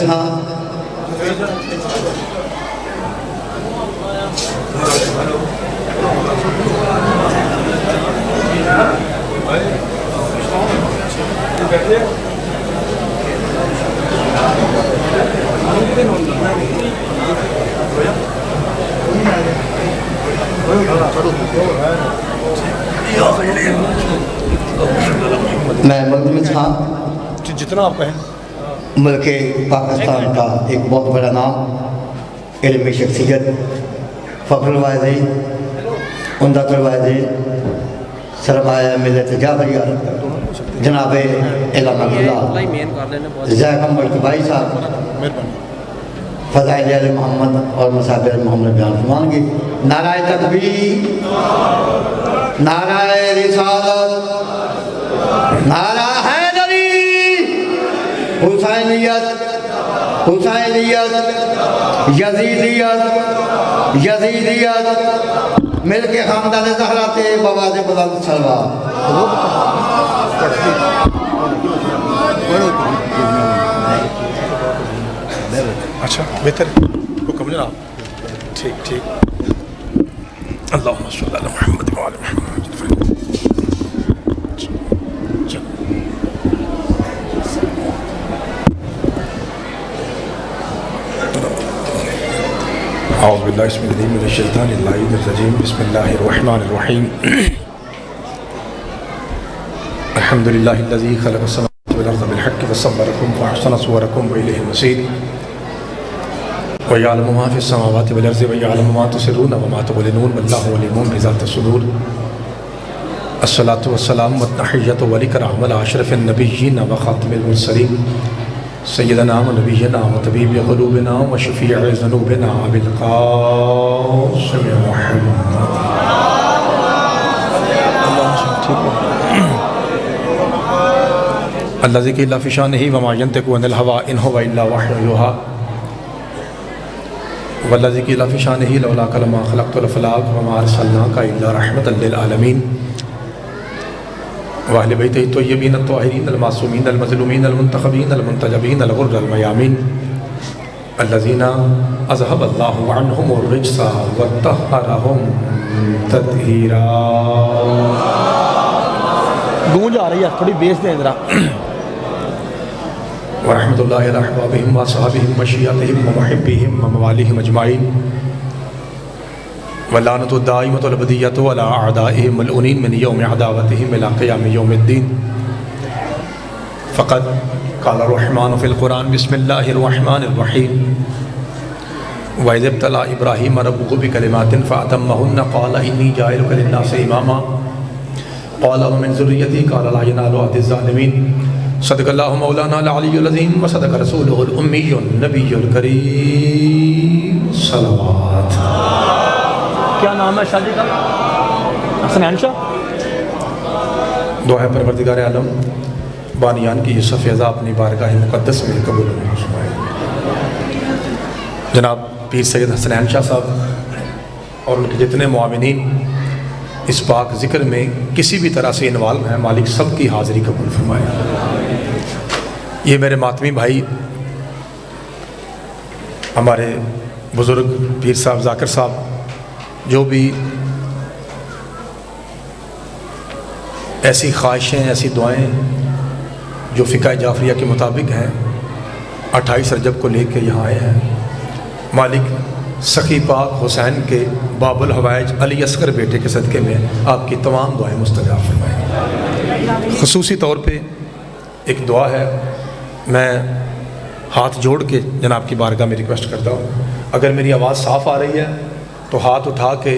हाँ मैं मुल्क था जितना आप कहें। मुल्क पाकिस्तान का एक बहुत बड़ा नाम, इल्मी शख्सियत, फ़ख्रुल वाहिदीन, उम्दतुल वाहिदीन, सरमाया मिल्लत जाफरिया जनाब इलामुल्लाह ज़ैक़म मुल्क-भाई साहब फ़ज़ाइल मोहम्मद और मसाबिर मोहम्मद बयान फरमाएंगे। नाराए तकबीर, नाराए रिसालत, नारा हैदरी, हुसैनियत, हुसैनियत, यजीदियत, यजीदियत, मिल के खानदान ज़हरा से बवाज़ बुलंद सलवा। अच्छा बेहतर हुक्म जनाब। ठीक ठीक। अल्लाहुम्मा सल्ली अला मुहम्मद व आले मुहम्मद। औज़ु बिल्लाहि मिनश शैतानिर रजीम। बिस्मिल्लाहिर्रहमानिर्रहीम। अल्हम्दुलिल्लाहिल्लज़ी खलक़स समावाति वल अर्ज़ बिल हक़्क़ि व सव्वरकुम व अहसना सुवरकुम व इलैहिल मसीर व यअलमु मा फ़िस समावाति वल अर्ज़ि व यअलमु मा तुसिर्रून व मा तुअलिनून वल्लाहु अलीमुन बिज़ातिस सुदूर। अस्सलातु वस्सलामु व तहिय्यतु व इकरामु अला अशरफिन नबिय्यीन व ख़ातिमिल मुरसलीन सय्यदना व नबिय्यना व तबीबि क़ुलूबिना व शफ़ीइ ज़ुनूबिना अबिल क़ासिम मुहम्मद। अल्लज़ी क़ील फ़ी शानिही व मा यंतिक़ु अनिल हवा इन हुवा इल्ला वह्युन युहा वल्लज़ी क़ील फ़ी शानिही लौला कलमा ख़लक़्तुल अफ़लाक़ व मा अर्सलनाका इल्ला रहमतल लिल आलमीन व अहले बैतिही तय्यबीन अत्ताहिरीन अल-मासूमीन अल-मज़लूमीन अल-मुंतख़बीन अल-मुंतजबीन अल-ग़ुर्र अल-मयामीन अल्लज़ीना अज़हबल्लाहु अन्हुमुर रिज्सा व तह्हरहुम तत्हीरा। गूंज आ रही है, थोड़ी बेस दें जरा। व रहमतुल्लाहि अला अहबाबिहिम व असहाबिहिम व शिय्अतिहिम व मुहिब्बिहिम व मवालिहिम अजमाईन व लानतु दाइमतु अबदिय्यतु अला अअदाइहिम मलऊनीन मिन यौमि अदावतिहिम इला क़ियामि यौमिद्दीन। फ़क़द क़ाल अर्रहमानु फ़िल क़ुरआन बिस्मिल्लाहिर रहमानिर रहीम। व इज़ इब्तला इब्राहीम रब्बुहु बिकलिमातिन फ़अतम्महुन्ना क़ाल इन्नी जाइलुका लिन्नासि इमामा क़ाल व मिन ज़ुर्रिय्यती क़ाल ला यनालु अहदिज़ ज़ालिमीन। सदक़ल्लाहु मौलाना अल-अलियुल अज़ीम व सदक़ रसूलुहुल उम्मियुन नबियुल करीम। सलावत। क्या नाम है शादी का? हसनैन शाह। दुआ है परवरदिगार आलम बानियान की यूसुफ फ़ैज़ा अपनी बारगाह मुक़द्दस में कबूल फरमाए। जनाब पीर सैयद हसनैन शाह साहब और उनके जितने मुआविनीन इस पाक ज़िक्र में किसी भी तरह से इन्वॉल्व हैं, मालिक सब की हाज़िरी कबूल फरमाए। ये मेरे मातमी भाई हमारे बुज़ुर्ग पीर साहब ज़ाकिर साहब जो भी ऐसी ख्वाहिशें, ऐसी दुआएं जो फ़िक़्ह जाफ़रिया के मुताबिक हैं 28 रजब को लेकर यहाँ आए हैं, मालिक सखी पाक हुसैन के बाबुल हवाइज अली असगर बेटे के सदक़े में आपकी तमाम दुआएं मुस्तजाब फरमाएं। ख़ुसूसी तौर पे एक दुआ है, मैं हाथ जोड़ के जनाब की बारगाह में रिक्वेस्ट करता हूँ, अगर मेरी आवाज़ साफ़ आ रही है तो हाथ उठा के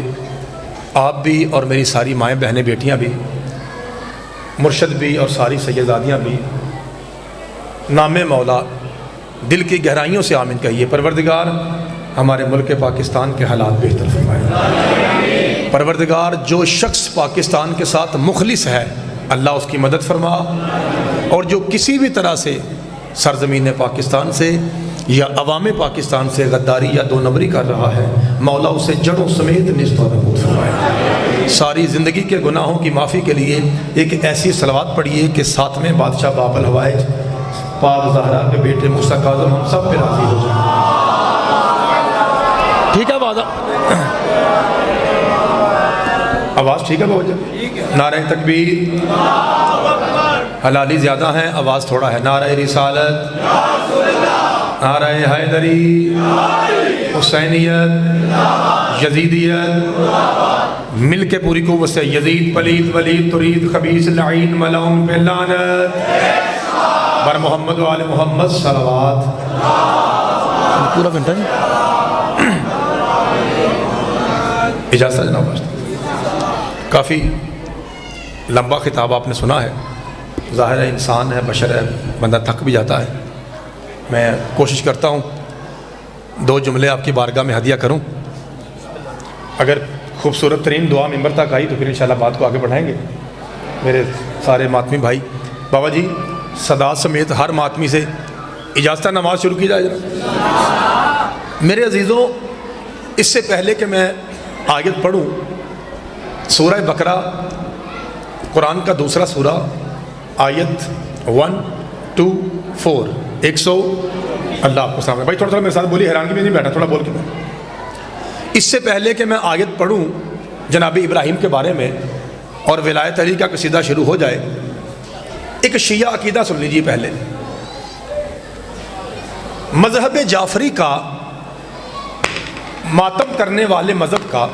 आप भी और मेरी सारी माएँ बहनें बेटियाँ भी, मुर्शद भी और सारी सैयदादियाँ भी नामे मौला दिल की गहराइयों से आमीन कहिए। परवरदिगार हमारे मुल्क पाकिस्तान के हालात बेहतर फरमाए। परवरदिगार जो शख्स पाकिस्तान के साथ मुखलिस है अल्लाह उसकी मदद फरमा, और जो किसी भी तरह से सरज़मीन पाकिस्तान से या अवाम पाकिस्तान से गद्दारी या दो नंबरी कर रहा है, मौला उसे जड़ों समेत निस्त और नबूद फरमाए। सारी ज़िंदगी के गुनाहों की माफ़ी के लिए एक ऐसी सलवात पढ़िए कि सातवें बादशाह बाबुल हवाइज पाक ज़हरा के बेटे मूसा काज़िम हम सब पे राज़ी हो जाए। ठीक है आवाज़ ठीक है बाबा? नारे तकबीर, हलाली ज़्यादा है, आवाज़ थोड़ा है। नारे रिसालत, नारे हैदरी, हुसैनियत, यजीदियत, मिल के पूरी कुव्वत से यजीद पलीद वलीद तुरीद खबीस लाइन मलाउन पे लानत बर मोहम्मद वाले मोहम्मद सलवात। पूरा घंटा नहीं इजाज़त जनाब। काफ़ी लंबा खिताब आपने सुना है। ज़ाहिर है इंसान है, बशर है, बंदा थक भी जाता है। मैं कोशिश करता हूँ 2 जुमले आपकी बारगाह में हदिया करूँ। अगर खूबसूरत तरीन दुआ मिंबर तक आई तो फिर इंशाल्लाह बात को आगे बढ़ाएंगे। मेरे सारे मातमी भाई, बाबा जी सदा समेत हर मातमी से इजाज़त नमाज शुरू की जाए जरा। मेरे अजीज़ों, इससे पहले कि मैं आयत पढ़ूँ, सूरह बकरा कुरान का दूसरा सूरा, आयत 1, 2, 4, 100। अल्लाह आपको सामने भाई थोड़ा मेरे साथ बोली, हैरानगी में नहीं बैठा, थोड़ा बोल के मैं। इससे पहले कि मैं आयत पढ़ूँ जनाब इब्राहीम के बारे में और विलायत अली का कसीदा शुरू हो जाए, एक शिया अकीदा सुन लीजिए। पहले मजहब जाफरी का, मातम करने वाले मजहब का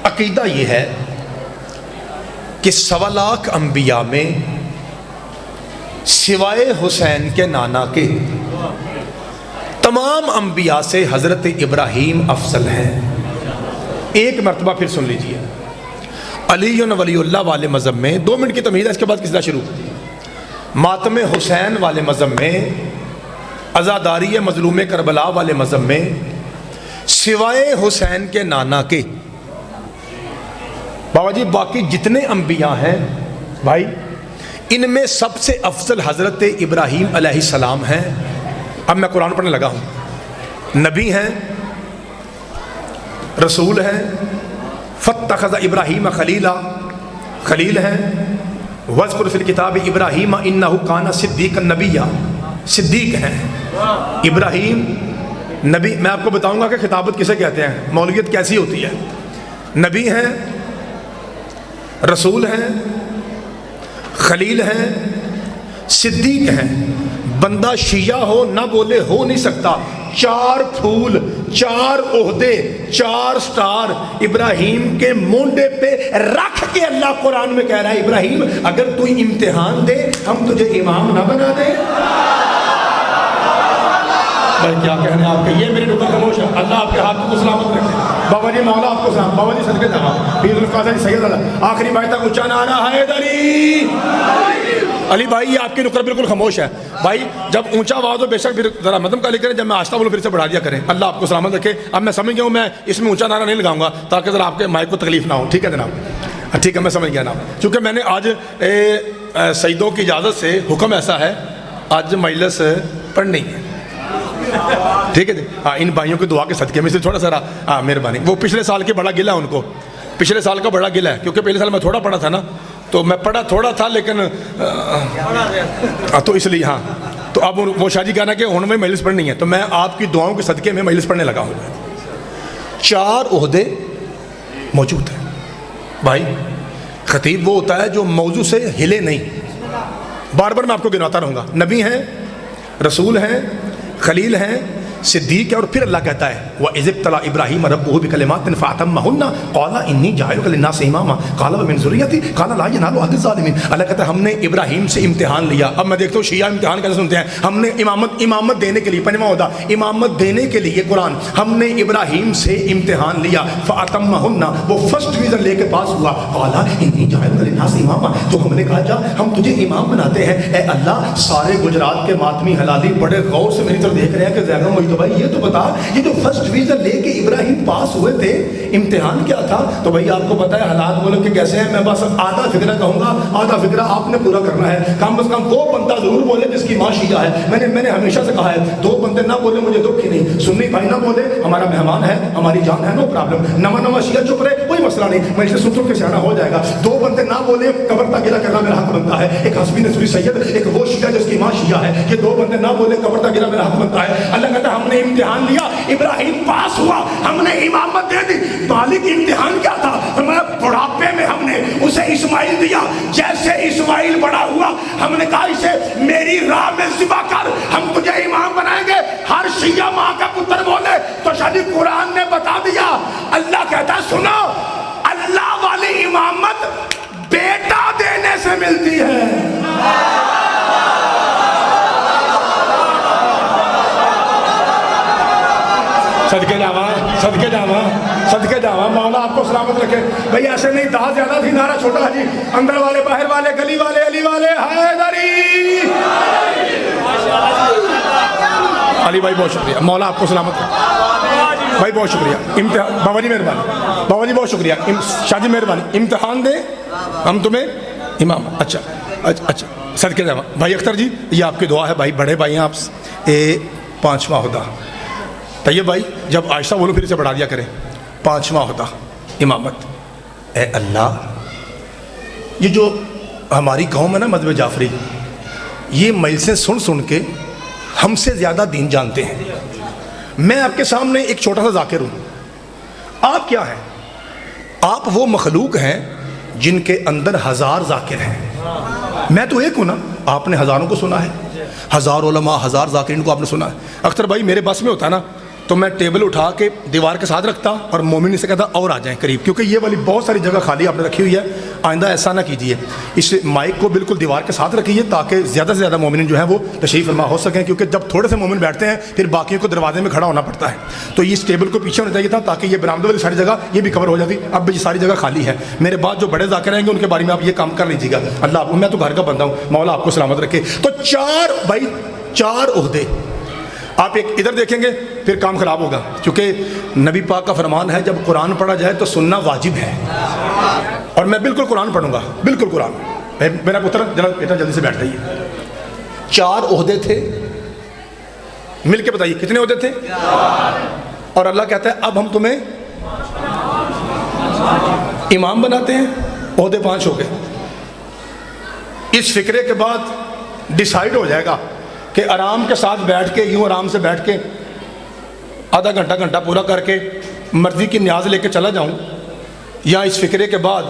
अकीदा ये है कि 1.25 लाख अंबिया में सिवाय हुसैन के नाना के तमाम अंबिया से हज़रत इब्राहीम अफजल हैं। एक मरतबा फिर सुन लीजिए। अली वलीउल्लाह वाले मज़हब में 2 मिनट की तमीज़ है, इसके बाद किसदा शुरू। मातम हुसैन वाले मज़हब में, अज़ादारी मज़लूम करबला वाले मज़हब में सिवाय हुसैन के नाना के बाबा जी बाकी जितने अंबिया हैं भाई, इनमें सबसे अफजल हज़रत इब्राहीम अलैहिस्सलाम हैं। अब मैं कुरान पढ़ने लगा हूँ। नबी हैं, रसूल हैं, फत्तखज़ इब्राहीम खलीला, खलील हैं। वज़्कुर फिल किताब इब्राहीम इन्नहु काना सिद्दीक़न नबिय्या, सिद्दीक हैं इब्राहीम नबी। मैं आपको बताऊंगा कि खिताबत किसे कहते हैं, मौलवियत कैसी होती है। नबी हैं, रसूल हैं, खलील हैं, सिद्दीक हैं। बंदा शिया हो ना बोले हो नहीं सकता। 4 फूल, 4 ओहदे, 4 स्टार इब्राहीम के मोंडे पे रख के अल्लाह कुरान में कह रहा है, इब्राहीम अगर तू इम्तिहान दे हम तुझे इमाम ना बना दे। भाई क्या कहने आपके, ये मेरी नुक्कड़ खामोश है। अल्लाह आपके हाथ को सलामत रखे। बाबा जी मौला आपको सलाम। बाबा जी सदके जवाब सैयद आखिरी बात तक ऊंचा नारा है अली भाई। ये आपकी नुक्कड़ बिल्कुल खामोश है भाई। जब ऊंचा आवाज हो बेशक फिर जरा मदम का लेकर, जब मैं आस्था बोलूँ फिर से बढ़ा दिया करें। अल्लाह आपको सलामत रखे। अब मैं समझ गया हूँ, मैं इसमें ऊंचा नारा नहीं लगाऊंगा ताकि जरा आपके माइक को तकलीफ ना हो। ठीक है जनाब, ठीक है मैं समझ गया ना। चूँकि मैंने आज सईदों की इजाज़त से हुक्म ऐसा है, आज मजलिस पढ़नी है। ठीक है जी। हाँ, इन भाइयों की दुआ के सदके में से थोड़ा सा हाँ मेहरबानी। वो पिछले साल के बड़ा गिला है उनको, पिछले साल का बड़ा गिला है, क्योंकि पिछले साल मैं थोड़ा पढ़ा था ना, तो मैं पढ़ा थोड़ा था लेकिन तो इसलिए हाँ। तो अब वो शादी कहना कि उन्होंने मजलिस पढ़नी है, तो मैं आपकी दुआओं के सदके में मजलिस पढ़ने लगा हूँ। 4 ओहदे मौजूद हैं भाई। खतीब वो होता है जो मौजू से हिले नहीं। बार बार मैं आपको गिनवाता रहूँगा। नबी हैं, रसूल हैं, खलील हैं, सिद्दीक है। और फिर अल्लाह कहता है वह इज़्तला इब्राहीम रब्बुहु बिकलिमातिन फ़अतम्महुन्ना क़ाला इन्नी जाइलुका लिन्नासि इमामा क़ाला व मिन ज़ुर्रिय्यती क़ाला ला यनालु अहदि ज़ालिमीन। अल्लाह कहता है हमने इब्राहीम से इम्तिहान लिया। अब मैं देखता हूँ शिया इम्तिहान कैसे सुनते हैं। हमने इमामत देने के लिए, पंजवां ओहदा इमामत देने के लिए कुरान, हमने इब्राहीम से इम्तिहान लिया। फ़अतम्महुन्ना, वो फर्स्ट डिवीज़न लेके पास हुआ। क़ाला इन्नी जाइलुका लिन्नासि इमामा, तो हमने कहा जा हम तुझे इमाम बनाते हैं। ए अल्लाह, सारे गुजरात के मातमी हलाली बड़े गौर से मेरी तरफ देख रहे हैं कि ज़ैगा मुझे तो भाई ये तो बता, ये जो फर्स्ट डिवीजन लेके इब्राहिम पास हुए थे, इम्तिहान क्या था? तो भाई आपको पता है हालात मुल्क के कैसे हैं। मैं बस आधा फिक्रा कहूंगा, आधा फिक्रा आपने पूरा करना है। कम से कम 2 बंदा जरूर बोले जिसकी माँ शिया है। मैंने हमेशा से कहा है 2 बंदे ना बोले मुझे दुख ही नहीं। सुन्नी भाई ना बोले हमारा मेहमान है, हमारी जान है, नो प्रॉब्लम। नवा शिया चुप रहे, कोई मसला नहीं, मैं इसे सुन के सियाना हो जाएगा। 2 बंदे ना बोले कबर तक गिरा करना मेरा हक बनता है। एक हस्बी नस्बी सैयद, एक वो शिया जिसकी माँ शिया है। ये 2 बंदे ना बोले कबर तक गिरा मेरा हक बनता है। अल्लाह कहता है हमने इम्तिहान लिया, इब्राहिम पास हुआ, हमने इमामत दे दी। मालिक इम्तिहान क्या था? हमारे बुढ़ापे में हमने उसे इस्माइल दिया। जैसे इस्माइल बड़ा हुआ हमने कहा इसे मेरी राह में ज़िबा कर, हम तुझे इमाम बनाएंगे। हर शिया माँ का पुत्र बोले तो शायद कुरान ने बता दिया। अल्लाह कहता सुनो, अल्लाह वाली इमामत बेटा देने से मिलती है। सदके जावा, सदके जावा, सदके जावा, मौला आपको सलामत रखे। भाई ऐसे नहीं, दाह ज्यादा थी, नारा छोटा जी। अंदर वाले, बाहर वाले, गली वाले, अली वाले, हैदरी। अली भाई बहुत शुक्रिया, मौला आपको सलामत रखे भाई, बहुत शुक्रिया। इम्तिहान बाबा जी मेहरबानी, बाबा जी बहुत शुक्रिया। शादी मेहरबानी, इम्तिहान दे हम तुम्हें इमाम। अच्छा अच्छा अच्छा, सदके जावा। भाई अख्तर जी ये आपकी दुआ है भाई, बड़े भाई हैं आप। 5वां होता तैयब भाई, जब आयशा बोलो फिर से बढ़ा दिया करें। 5वां होता इमामत। ए अल्लाह, ये जो हमारी कौम है ना मज़हब जाफरी, ये मजलिसें सुन सुन के हमसे ज़्यादा दीन जानते हैं। मैं आपके सामने एक छोटा सा जाकिर हूँ। आप क्या हैं? आप वो मखलूक हैं जिनके अंदर 1000 जाकिर हैं। मैं तो एक हूँ ना, आपने हज़ारों को सुना है, 1000 उलमा, 1000 जाकिरीन को आपने सुना है। अख्तर भाई मेरे बस में होता ना तो मैं टेबल उठा के दीवार के साथ रखता और मोमिन से कहता और आ जाएं करीब, क्योंकि ये वाली बहुत सारी जगह खाली आपने रखी हुई है। आइंदा ऐसा ना कीजिए, इस माइक को बिल्कुल दीवार के साथ रखिए ताकि ज़्यादा से ज़्यादा मोमिन जो है वो तशरीफ़ फरमा हो सकें, क्योंकि जब थोड़े से मोमिन बैठते हैं फिर बाकियों को दरवाजे में खड़ा होना पड़ता है। तो इस टेबल को पीछे होना चाहिए था ताकि ये बरामदे वाली सारी जगह ये भी कवर हो जाती। अब ये सारी जगह खाली है। मेरे बाद जो बड़े जाकिर रहेंगे उनके बारे में आप ये काम कर लीजिएगा। अल्लाह, मैं तो घर का बंदा हूँ, मौला आपको सलामत रखे। तो 4 ओहदे आप एक इधर देखेंगे फिर काम खराब होगा, क्योंकि नबी पाक का फरमान है जब कुरान पढ़ा जाए तो सुनना वाजिब है। और मैं बिल्कुल कुरान पढ़ूंगा, बिल्कुल कुरान। मेरा पुत्र जरा बेटा जल्दी से बैठ जाइए। 4 ओहदे थे, मिल के बताइए कितने ओहदे थे? और अल्लाह कहता है अब हम तुम्हें इमाम बनाते हैं। ओहदे 5 हो गए। इस फिक्रे के बाद डिसाइड हो जाएगा कि आराम के साथ बैठ के, यूँ आराम से बैठ के आधा घंटा पूरा करके मर्ज़ी की न्याज लेके चला जाऊँ, या इस फिक्रे के बाद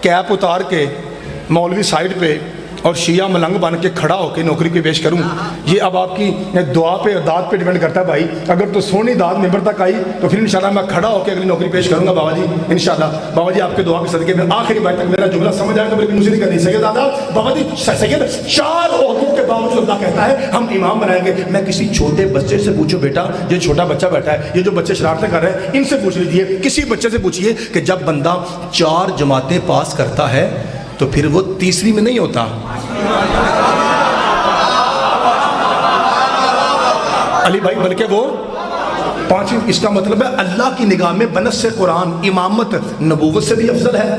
कैप उतार के मौलवी साइड पे और शिया मलंग बन के खड़ा होकर नौकरी पे पेश करूँ। ये अब आपकी दुआ पे और दाद पे डिपेंड करता है भाई। अगर तो सोनी दाद मेंबर तक आई तो फिर इंशाल्लाह मैं खड़ा होकर अगली नौकरी पेश करूँगा बाबा जी, इंशाल्लाह। बाबा जी आपके दुआ के सदके में आखिरी बात तक मेरा जुमला समझ आए तो मेरी मुझे नहीं करनी। सैयद दादा बाबा जी, सैयद 4 ओहदों के बावजूद अल्लाह कहता है हम इमाम बनाएंगे। मैं किसी छोटे बच्चे से पूछो, बेटा ये छोटा बच्चा बैठा है, ये जो बच्चे शरारतें कर रहे हैं इनसे पूछ लीजिए, किसी बच्चे से पूछिए कि जब बंदा 4 जमातें पास करता है तो फिर वो तीसरी में नहीं होता। अली भाई बल्कि वो 5वीं। इसका मतलब है अल्लाह की निगाह में बनस से कुरान इमामत नबूवत से भी अफजल है,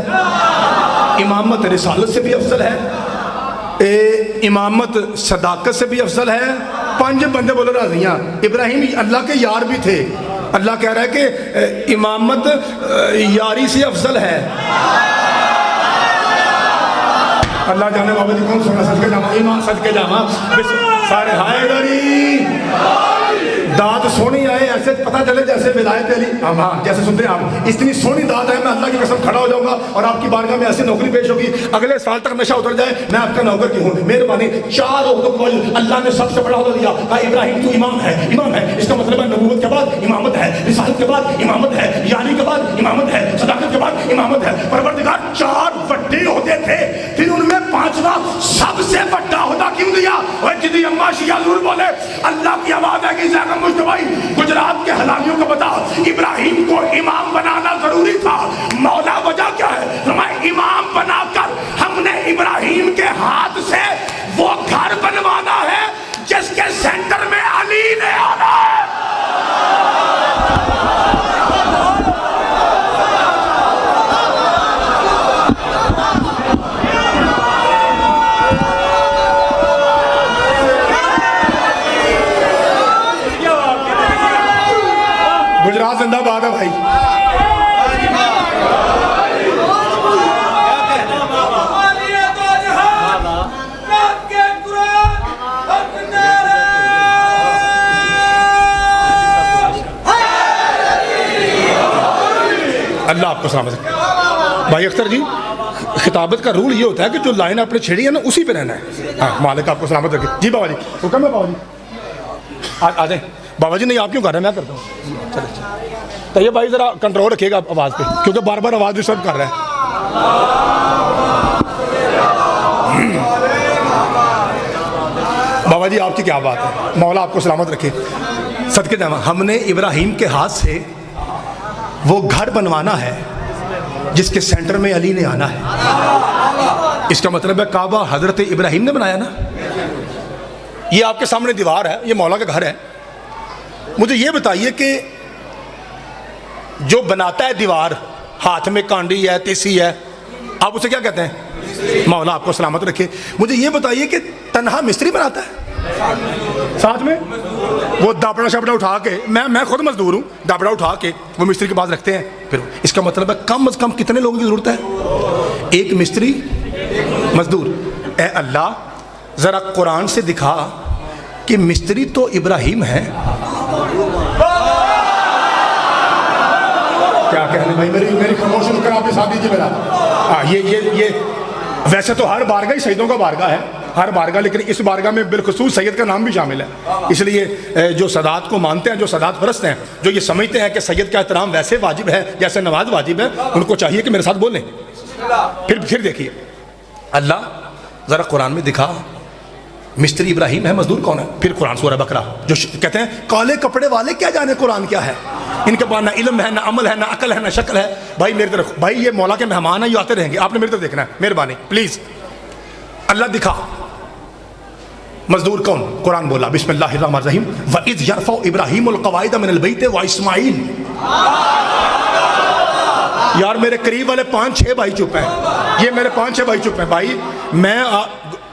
इमामत रिसालत से भी अफजल है, इमामत सदाकत से भी अफजल है। 5 बंदे बोलो राजियाँ। इब्राहिम अल्लाह के यार भी थे। अल्लाह कह रहा है कि इमामत यारी से अफजल है। अल्लाह जाने बाबा जी कौन सुना। सदके जामा, ईमान सदके जामा सारे हाय दाद सोनी आए, ऐसे पता चले जैसे विलायत अली। हाँ जैसे सुनते हैं आप, इतनी सोनी दाद है, मैं अल्लाह की कसम खड़ा हो जाऊंगा और आपकी बारगाह में ऐसी नौकरी पेश होगी अगले साल तक नशा उतर जाए, मैं आपका नौकर की हूँ। मेहरबानी 4 ओहदों को अल्लाह ने सबसे बड़ा ओहदा दिया। कहा इब्राहिम तू इमाम है, इमाम है। इसका मतलब है नबूवत के बाद इमामत है, रिसालत के बाद इमामत है, यारी के बाद इमामत है, सदाकत के बाद इमामत है। परवरदिगार 4 बड़े ओहदे थे, फिर उनमें 5वां सबसे बड़ा ओहदा क्यों दिया? और जिदी अम्मा शिया जरूर बोले अल्लाह की आवाज है कि मुश्तबाई गुजरात के हलालियों को बता, इब्राहिम को इमाम बनाना जरूरी था। मौला वजह क्या है? हमें इमाम बनाकर हमने इब्राहिम के हाथ से वो घर बनवाना है जिसके सेंटर में अली ने आना है। गुजरात जिंदाबाद है भाई। अल्लाह आपको सलामत रखे। भाई अख्तर जी, खिताबत का रूल ये होता है कि जो लाइन आपने छेड़ी है ना उसी पे रहना है। हाँ, मालिक आपको सलामत रखे। जी बाबा जी, हुक्म है बाबा जी, आ जाए। बाबा जी नहीं, आप क्यों कर रहे हैं, मैं करता हूँ। चलो तो ये भाई ज़रा कंट्रोल रखिएगा आवाज़ पे, क्योंकि बार बार आवाज़ डिस्टर्ब कर रहा है। बाबा जी आपकी क्या बात है, मौला आपको सलामत रखे। सदके जामा, हमने इब्राहिम के हाथ से वो घर बनवाना है जिसके सेंटर में अली ने आना है। इसका मतलब है काबा हजरत इब्राहिम ने बनाया ना। ये आपके सामने दीवार है, ये मौला का घर है। मुझे ये बताइए कि जो बनाता है दीवार, हाथ में कांडी है, तेसी है, आप उसे क्या कहते हैं? मौला आपको सलामत रखे। मुझे ये बताइए कि तन्हा मिस्त्री बनाता है, साथ में वो दापड़ा शापड़ा उठा के, मैं खुद मजदूर हूँ, दापड़ा उठा के वो मिस्त्री के पास रखते हैं। फिर इसका मतलब है कम से कम कितने लोगों की ज़रूरत है? एक मिस्त्री, मजदूर। ए अल्लाह, ज़रा कुरान से दिखा कि मिस्त्री तो इब्राहिम है। क्या कहने भाई, मेरी खामोशी कर आपने साथ दीजिए मेरा। हाँ, ये वैसे तो हर बारगाह ही शहीदों का बारगाह है, हर बारगाह, लेकिन इस बारगाह में बिलखुसूस सैयद का नाम भी शामिल है। इसलिए जो सदात को मानते हैं, जो सदात परस्त हैं, जो ये समझते हैं कि सैयद का एहतराम वैसे वाजिब है जैसे नमाज वाजिब है, उनको चाहिए कि मेरे साथ बोलें। फिर देखिए, अल्लाह ज़रा कुरान में दिखा मिस्त्री इब्राहिम है, मजदूर कौन है? फिर कुरान सूरह बकरा, जो कहते हैं काले कपड़े वाले क्या जाने कुरान क्या है, इनके पास ना इल्म है, ना अमल है, ना अकल है, ना शक्ल है। भाई मेरी तरफ, भाई ये मौला के मेहमान हैं, ये आते रहेंगे, आपने मेरी तरफ देखना है, मेहरबानी प्लीज। अल्लाह दिखा मजदूर कौन? कुरान बोला बिस्मिल्लाहिर्रहमानिर्रहीम, व इज़ यरफ़उ इब्राहीमुल क़वाइद मिनल बैत व इस्माईल। यार मेरे करीब वाले 5-6 भाई चुप हैं, ये मेरे 5-6 भाई चुप हैं। भाई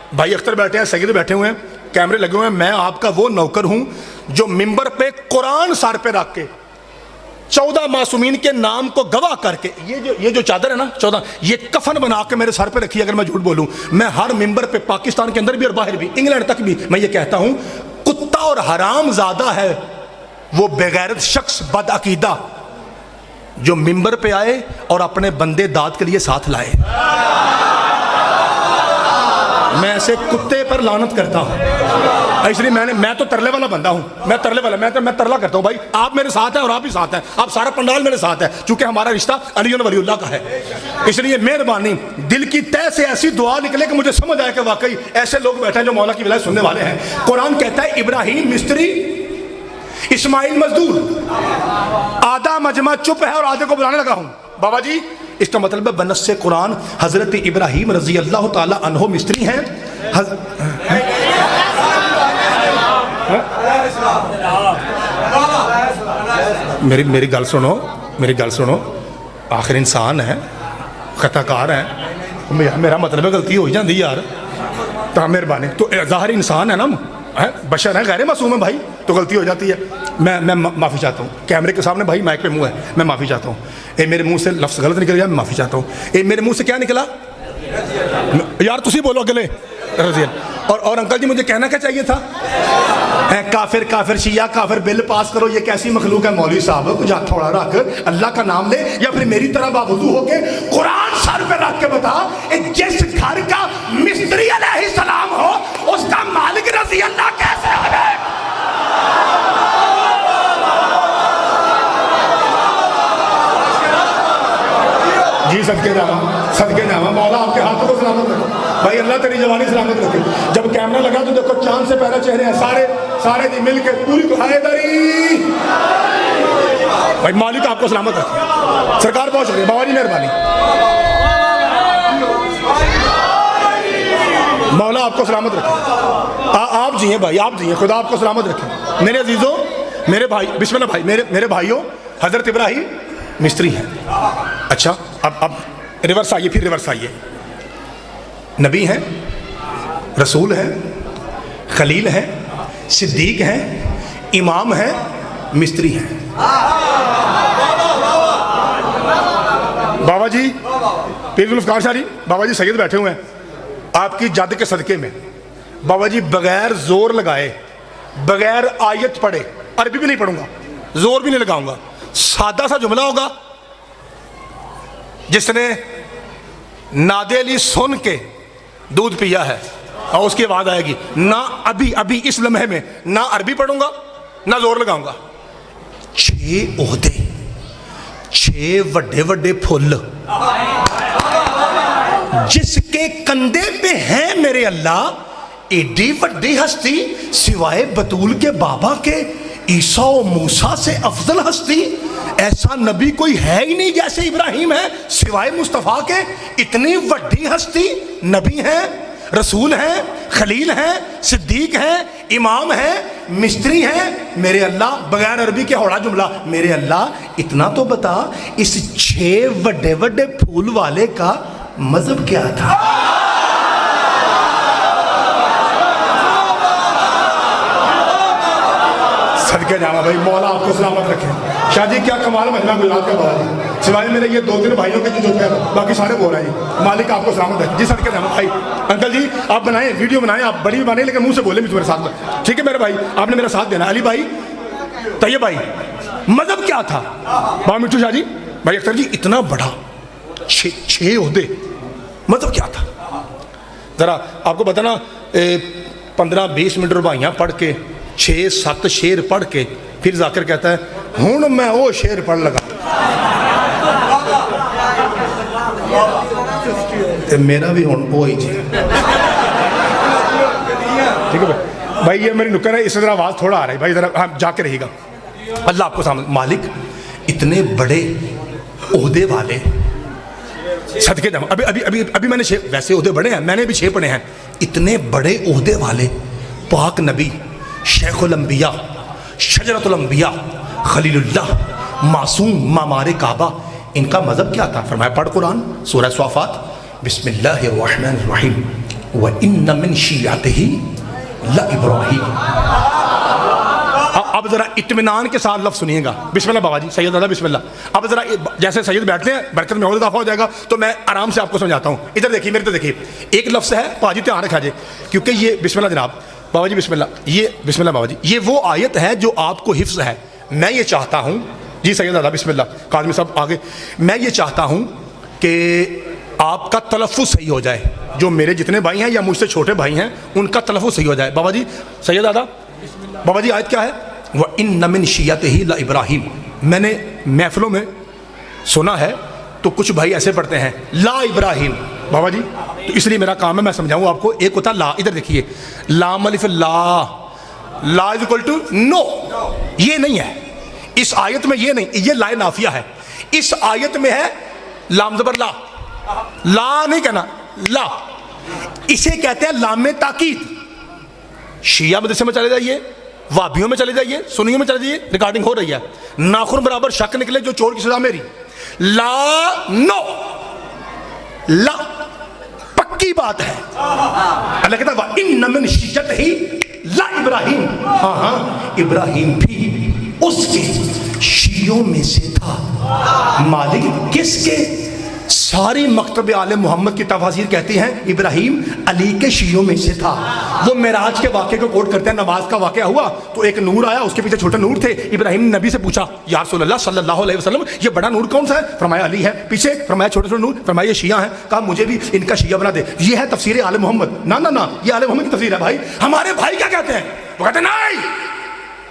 भाई अख्तर बैठे हैं, सैयद बैठे हुए हैं, कैमरे लगे हुए हैं, मैं आपका वो नौकर हूं जो मिंबर पे कुरान सर पे रख के 14 मासूमीन के नाम को गवाह करके, ये जो चादर है ना 14, ये कफन बना के मेरे सर पे रखी। अगर मैं झूठ बोलूं, मैं हर मिंबर पे पाकिस्तान के अंदर भी और बाहर भी, इंग्लैंड तक भी, मैं ये कहता हूं कुत्ता और हराम ज़्यादा है वो बेगैरत शख्स बदअकीदा जो मिंबर पे आए और अपने बंदे दाद के लिए साथ लाए। मैं ऐसे कुत्ते पर लानत करता हूँ, इसलिए मैं तो तरले वाला बंदा हूँ, मैं तरले वाला, मैं तरला करता हूँ। भाई आप मेरे साथ हैं और आप भी साथ हैं, आप सारा पंडाल मेरे साथ है, क्योंकि हमारा रिश्ता अली और वलीउल्लाह का है। इसलिए मेहरबानी दिल की तह से ऐसी दुआ निकले कि मुझे समझ आए कि वाकई ऐसे लोग बैठे हैं जो मौला की विलायत सुनने वाले हैं। कुरान कहता है इब्राहिम मिस्त्री, इस्माइल मजदूर, आधा मजमा चुप है और आधे को बुलाने लगा हूँ। बाबा जी इसका मतलब है बनस्से कुरान हजरत इब्राहिम रजी अल्लाह ताला अन्हो मिस्त्री हैं। मेरी गल सुनो, मेरी गल सुनो, आखिर इंसान है, खताकार है, मेरा मतलब है गलती हो जाती यार, तो मेहरबानी, तो ज़ाहिर इंसान है ना, है बशर है, गैर मासूम है भाई, तो गलती हो जाती है। मैं माफ़ी चाहता हूँ कैमरे के सामने, भाई माइक पे मुंह है, मैं माफ़ी चाहता हूँ। मेरे मुंह से लफ्ज़ गलत निकल गया, मैं माफ़ी चाहता हूँ। मेरे मुंह से क्या निकला यार, तुसी बोलो अगले। और अंकल जी मुझे कहना क्या चाहिए था? काफिर काफिर शिया काफिर बिल पास करो, ये कैसी मखलूक है? मौलवी साहब कुछ हाथ थोड़ा रख, अल्लाह का नाम ले, या फिर मेरी तरह बावजूद होके कुरान सर पे रख के बता, जिस घर का मिस्त्री अलैहिस्सलाम हो उसका मालिक रज़ी अल्लाह कैसे हो गए? जी सदके जावा, मौला आपके हाथों को सलामत रखे भाई, अल्लाह तेरी जवानी सलामत रखे। जब कैमरा लगा तो देखो चांद से पहले चेहरे हैं, सारे जी मिल के पूरी हैदरी भाई, मालिक आपको सलामत रखे, सरकार पहुंच रही है। बाबा जी मेहरबानी, मौला आपको सलामत रखे। आप जी हैं भाई, आप जी हैं, खुदा आपको सलामत रखे। मेरे अजीजों, मेरे भाई, बिस्मिल्लाह भाई, मेरे भाइयों, हजरत इब्राहिम मिस्त्री हैं। अच्छा अब रिवर्स आइए, फिर रिवर्स आइए। नबी हैं, रसूल हैं, खलील हैं, सिद्दीक हैं, इमाम हैं, मिस्त्री हैं। बाबा जी पीर जुल्फ़िकार शाह जी, बाबा जी सैयद बैठे हुए हैं आपकी जद के सदके में। बाबा जी बगैर जोर लगाए, बगैर आयत पढ़े, अरबी भी नहीं पढ़ूंगा, जोर भी नहीं लगाऊंगा, सादा सा जुमला होगा, जिसने नादे अली सुन के दूध पिया है और उसकी आवाज आएगी ना, अभी अभी इस लम्हे में ना अरबी पढ़ूंगा ना जोर लगाऊंगा। 6 ओहदे, 6 वड्डे वड्डे फुल, जिसके कंधे पे है मेरे अल्लाह एडी वड्डी हस्ती, सिवाय बतूल के बाबा के ईसा और मूसा से अफजल हस्ती। ऐसा नबी कोई है ही नहीं जैसे इब्राहिम है, सिवाय मुस्तफ़ा के। इतनी वड्डी हस्ती नबी हैं, रसूल हैं, खलील हैं, सिद्दीक हैं, इमाम हैं, मिस्त्री हैं। मेरे अल्लाह बगैर अरबी के होड़ा जुमला, मेरे अल्लाह इतना तो बता, इस 6 वड्डे वड्डे फूल वाले का मजहब क्या था? सदके जावा भाई, मौला आपको सलामत रखे। शाह जी क्या कमाल मजमा गुजरात का बाबा जी, सिवाय मेरे ये 2-3 भाइयों के जो है बाकी सारे बोल रहे हैं। मालिक आपको सलामत रखे जी। सदके जावा भाई। अंकल जी आप बनाएं, वीडियो बनाएं, आप बड़ी भी बनाएं लेकिन मुंह से बोले भी मेरे साथ में, ठीक है मेरे भाई? आपने मेरा साथ देना। अली भाई, तैयब भाई, मजहब क्या था? बाबा मिट्टू शाह जी, भाई अख्तर जी, इतना बड़ा 6 ओहदे, मतलब क्या था? जरा आपको बताना, 15-20 मिनट रुबाइयाँ पढ़ के 6-7 शेर पढ़ के फिर जाकर कहता है हूँ मैं वो शेर पढ़ लगा। ते मेरा भी हूँ वो ही जी, ठीक है भाई? भाई ये मेरी नुक्कड़ है, इस तरह आवाज़ थोड़ा आ रहा है भाई, जरा हाँ जाके रहिएगा। अल्लाह आपको सामने, मालिक इतने बड़े ओहदे वाले, सदके जामा। अभी अभी अभी अभी मैंने 6, वैसे ओहदे बड़े हैं, मैंने भी 6 पढ़े हैं। इतने बड़े ओहदे वाले पाक नबी, शेखुल अंबिया, शजरतुल अंबिया, खलीलुल्लाह, मासूम, मामारे काबा, इनका मजहब क्या था? फरमाया पढ़ कुरान, सूरह स्वाफात, बिस्मिल्लाहिर्रहमानिर्रहीम, व इन्न मिन शियअतिही ला इब्राहीम। अब जरा इत्मीनान के साथ लफ्ज़ सुनिएगा। बिस्मिल्लाह बाबा जी, सैयद दादा बिस्मिल्लाह। अब जरा जैसे सैयद बैठते हैं, बरकत में और इजाफा हो जाएगा, तो मैं आराम से आपको समझाता हूँ। इधर देखिए, मेरे तो देखिए, एक लफ्ज़ है पाजी, ध्यान रखा जी, क्योंकि ये बिस्मिल्लाह जनाब बाबा जी, बिस्मिल्लाह, ये बिस्मिल्लाह बाबा जी, ये वो आयत है जो आपको हिफ्ज़ है। मैं ये चाहता हूँ जी, सैयद दादा बिस्मिल्लाह, काज़मी साहब आगे, मैं ये चाहता हूँ कि आपका तलफ़्फ़ुज़ सही हो जाए, जो मेरे जितने भाई हैं या मुझसे छोटे भाई हैं उनका तलफ़्फ़ुज़ सही हो जाए। बाबा जी, सैयद दादा बाबा जी, आयत क्या है? व इन्न मिन शियअतिही ला इब्राहीम। मैंने महफिलों में सुना है तो कुछ भाई ऐसे पढ़ते हैं ला इब्राहीम। बाबा जी तो इसलिए मेरा काम है मैं समझाऊँ आपको। एक होता ला, इधर देखिए, लाम अलिफ ला इज इक्वल टू नो, ये नहीं है इस आयत में, ये नहीं, ये ला नाफिया है। इस आयत में है लाम ज़बर ला, ला नहीं कहना, ला, इसे कहते हैं लाम ताकीद। शिया मदरसे में चले जाइए, वाबियों में चले जाइए, सुन्नियों में चले जाइए, रिकॉर्डिंग हो रही है, नाखून बराबर शक निकले जो चोर की सजा मेरी। ला नो, ला पक्की बात है। अल्लाह कहता है इन्न मिन शियअतिही ला इब्राहीम। हाँ हाँ, इब्राहीम भी उसके शियों में से था। मालिक किसके? सारी मकतब आले मोहम्मद की तफासीर कहती हैं इब्राहीम अली के शियों में से था। वो मेराज के वाक़े को कोट करते हैं। नमाज का वाक़या हुआ तो एक नूर आया, उसके पीछे छोटे नूर थे। इब्राहीम ने नबी से पूछा, या रसूलल्लाह सल्लल्लाहु अलैहि वसल्लम, ये बड़ा नूर कौन सा है? फरमाया अली है। पीछे फरमाया छोटे छोटे नूर, फरमाया ये शिया हैं। कहा मुझे भी इनका शिया बना दे। ये है तफसीर आले मोहम्मद। ना ना ना, ये आले मोहम्मद की तफसीर है भाई। हमारे भाई क्या कहते हैं? वो कहते नहीं,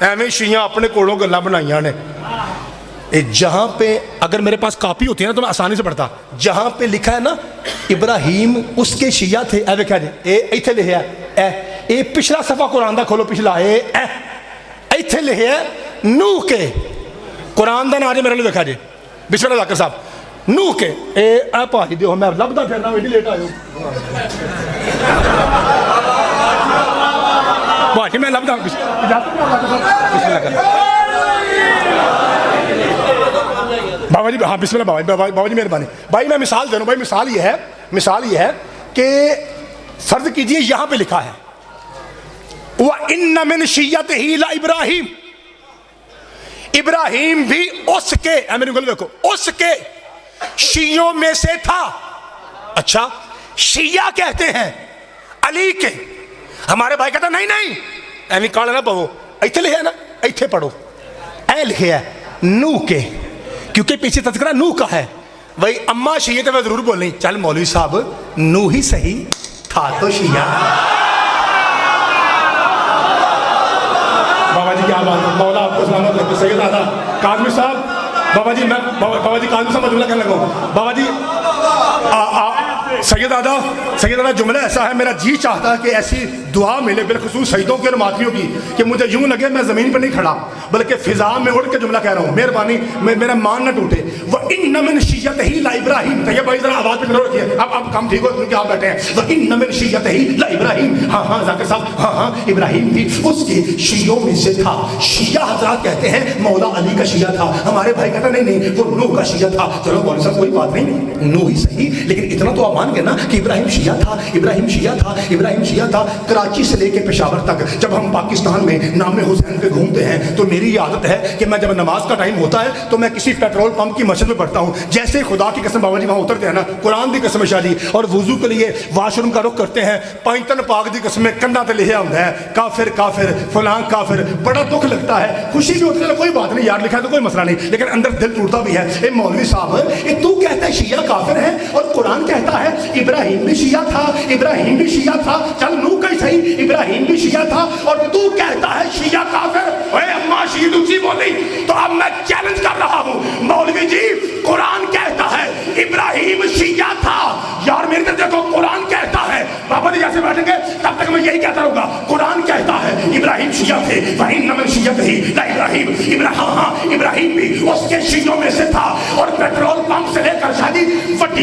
एवं शिया अपने कोलों गल्लां बनाइयां ने। जहाँ पे अगर मेरे पास कॉपी होती है ना तो मैं आसानी से पढ़ता। जहाँ पे लिखा है ना इब्राहीम उसके शिया थे, ए देखा जी, ए इथे लिखा है, ए पिछला सफा कुरान दा खोलो, पिछला इथे लिखा है नूह के, कुरान दा नाम जे मेरे लिए देखा जी, बिस्मिल्लाह जाकिर साहब, नूह के। ए भाजी दियो, मैं लभदा फिरना, एडी लेट आयो भाजी, मैं लभदा बाबा जी। हाँ बिस्मिल्लाह बाबा जी मेहरबानी। भाई मैं मिसाल दे रहा हूँ भाई। मिसाल ये है कि फर्ज कीजिए यहाँ पे लिखा है वह इन्न मिन शियअतिही ला इब्राहीम, इब्राहीम भी उसके, मेरी गल देखो, उसके शियों में से था। अच्छा, शिया कहते हैं अली के। हमारे भाई कहता नहीं नहीं एवं काला ना पवो, इतने लिखे ना, इतने पढ़ो, ए लिखे है नू के, क्योंकि पीछे तस्करा नू का है। वही अम्मा शिया तो वह जरूर बोलनी, चल मौलवी साहब नू ही सही था तो शिया। बाबा जी क्या बात है, मौला आपको सलामत रखे। सैयद दादा काजमी साहब, बाबा जी मैं बाबा जी काजमी साहब जुमला कहने लगा हूँ। बाबा जी सैयद दादा जुमला ऐसा है, मेरा जी चाहता है कि ऐसी दुआ मिले बिलखुसूस शहीदों के और मातमियों की कि मुझे यूं लगे मैं ज़मीन पर नहीं खड़ा बल्कि फिजा में उड़ के जुमला कह रहा हूँ। मेहरबानी मेरा मान न टूटे। वह इन मिन शिय्यतिही ला इब्राहीम। तो ये भाई जरा आवाज़ पे रखिए, अब काम ठीक हो क्योंकि आप बैठे हैं। वह इन मिन शिय्यतिही ला इब्राहीम, हाँ जाकिर साहब, हाँ इब्राहीम भी उसके शियों में से था। शिया हजरात कहते हैं मौला अली का शिया था। हमारे भाई कहता नहीं वो नूह का शिया था। चलो मौलवी साहब कोई बात नहीं, नूह ही सही, लेकिन इतना तो आप मान गए ना कि इब्राहिम शिया था, इब्राहिम शिया था। कराची से लेके पेशावर तक जब हम पाकिस्तान में नाम हुसैन पे घूमते हैं तो मेरी ये आदत है कि मैं जब नमाज का टाइम होता है तो मैं किसी पेट्रोल पंप की मस्जिद में पढ़ता हूँ। जैसे खुदा की कसम बाबा जी वहाँ उतरते हैं ना, कुरान की कसम शाह जी, और वजू के लिए वाशरूम का रुख करते हैं, पैंतन पाक की कसम कंधा ते लिखा होता है काफिर काफिर फलां काफिर। बड़ा दुख लगता है, खुशी भी होती है, कोई बात नहीं यार, लिखा तो कोई मसला नहीं, लेकिन अंदर दिल टूटता भी है। ए मौलवी साहब, तू कहता है शिया काफिर है और कुरान कहता है इब्राहिम भी शिया था, इब्राहिम भी शिया था। चल नूह का ही सही, इब्राहिम भी शिया था और तू कहता है शिया काफिर। ओए अम्मा शी दूसरी बोली तो अब मैं चैलेंज कर रहा हूं, मौलवी जी कुरान कहता है इब्राहिम शिया था। यार मेरी तरफ देखो, कुरान कहता है, बाबा जी जैसे बैठेंगे तब तक मैं यही कहता रहूंगा, कुरान कहता है इब्राहिम शिया थे, वही नमन शियत ही ला इब्राहिम। इब्राहिम भी उसके शियों में से था। और पेट्रोल पंप से लेकर शादी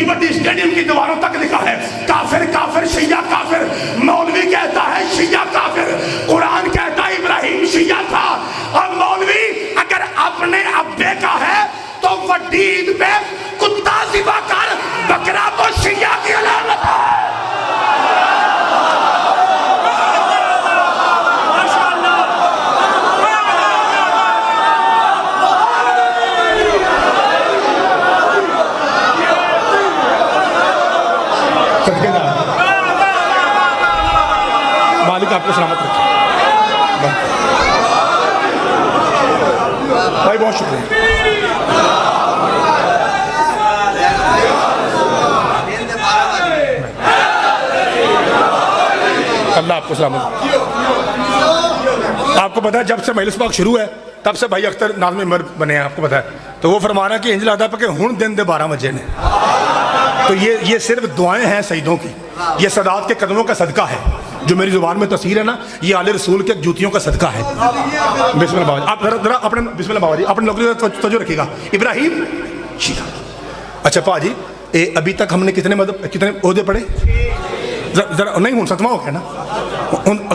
बड़ी स्टेडियम की दीवारों तक लिखा है काफिर काफिर शिया काफिर। मौलवी कहता है शिया काफिर, कुरान कहता है इब्राहिम शिया था। और मौलवी अगर अपने अब्बे का है तो वड्डी ईद पे कुत्ता ज़िबा कर, बकरा तो शिया की अलामत है। मालिक आपको सलामत रखे भाई, बहुत शुक्रिया। अल्लाह आपको सलामत। आपको पता है जब से मजलिस पाक शुरू है तब से भाई अख्तर नाज़िम उमर बने हैं, आपको पता है। तो वो फरमा रहा है कि इंज लगता है कि हुण दिन दे 12 बजे ने। तो ये सिर्फ दुआएं हैं शहीदों की, ये सदात के कदमों का सदका है। जो मेरी जुबान में तस्वीर है ना, ये आले रसूल के जूतियों का सदका है। बिस्मिल्लाह बाबा जी, आप जरा अपने बिस्मिल्लाह बाबा जी अपने लोगों को तवज्जो रखिएगा। इब्राहिम शिया। अच्छा पाजी, अभी तक हमने कितने ओहदे पढ़े? जरा नहीं हूँ सतमा हो गया ना,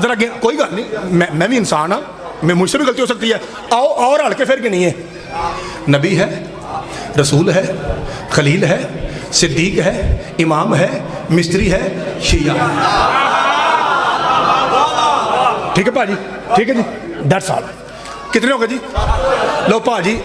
जरा कोई गल नहीं, मैं भी इंसान हाँ, मैं मुझसे भी गलती हो सकती है। आओ और हल्के फिर के नहीं है, नबी है, रसूल है, खलील है, सिद्दीक है, इमाम है, मिस्त्री है, शिया है। ठीक है भाजी, ठीक है जी, दैट्स ऑल। कितने हो गए जी? लो भाजी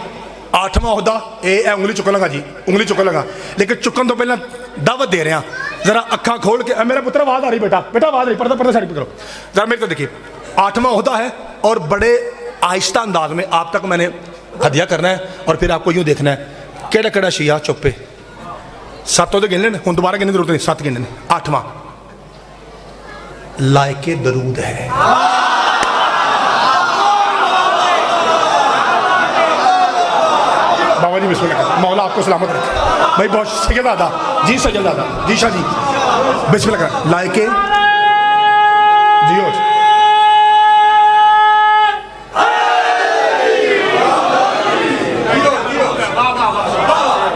8वां ओहदा ए उंगली चुकन लगा जी, उंगली चुकन लगा, लेकिन चुकन तो पहले दावत दे रहे हैं। जरा अखा खोल के, मेरा पुत्र आवाज आ रही, बेटा आवाज रही, पर्दा साइड पे करो जरा, मेरे तो देखिए 8वां ओहदा है और बड़े आहिस्ता अंदाज में आप तक मैंने हदिया करना है और फिर आपको यूं देखना है केड़ा केड़ा शिया चुप्पे 7 तो गिन लेने, हूँ दोबारा गिनने की जरूरत नहीं, 7 गिनने। 8वां लायके दरूद है। बाबा जी बिस्मिल्लाह, मौला आपको सलामत रखे भाई। बहुत सैयद दादा जी, सैयद दादा जी, शाह जी बिस्मिल्लाह। लायके जियो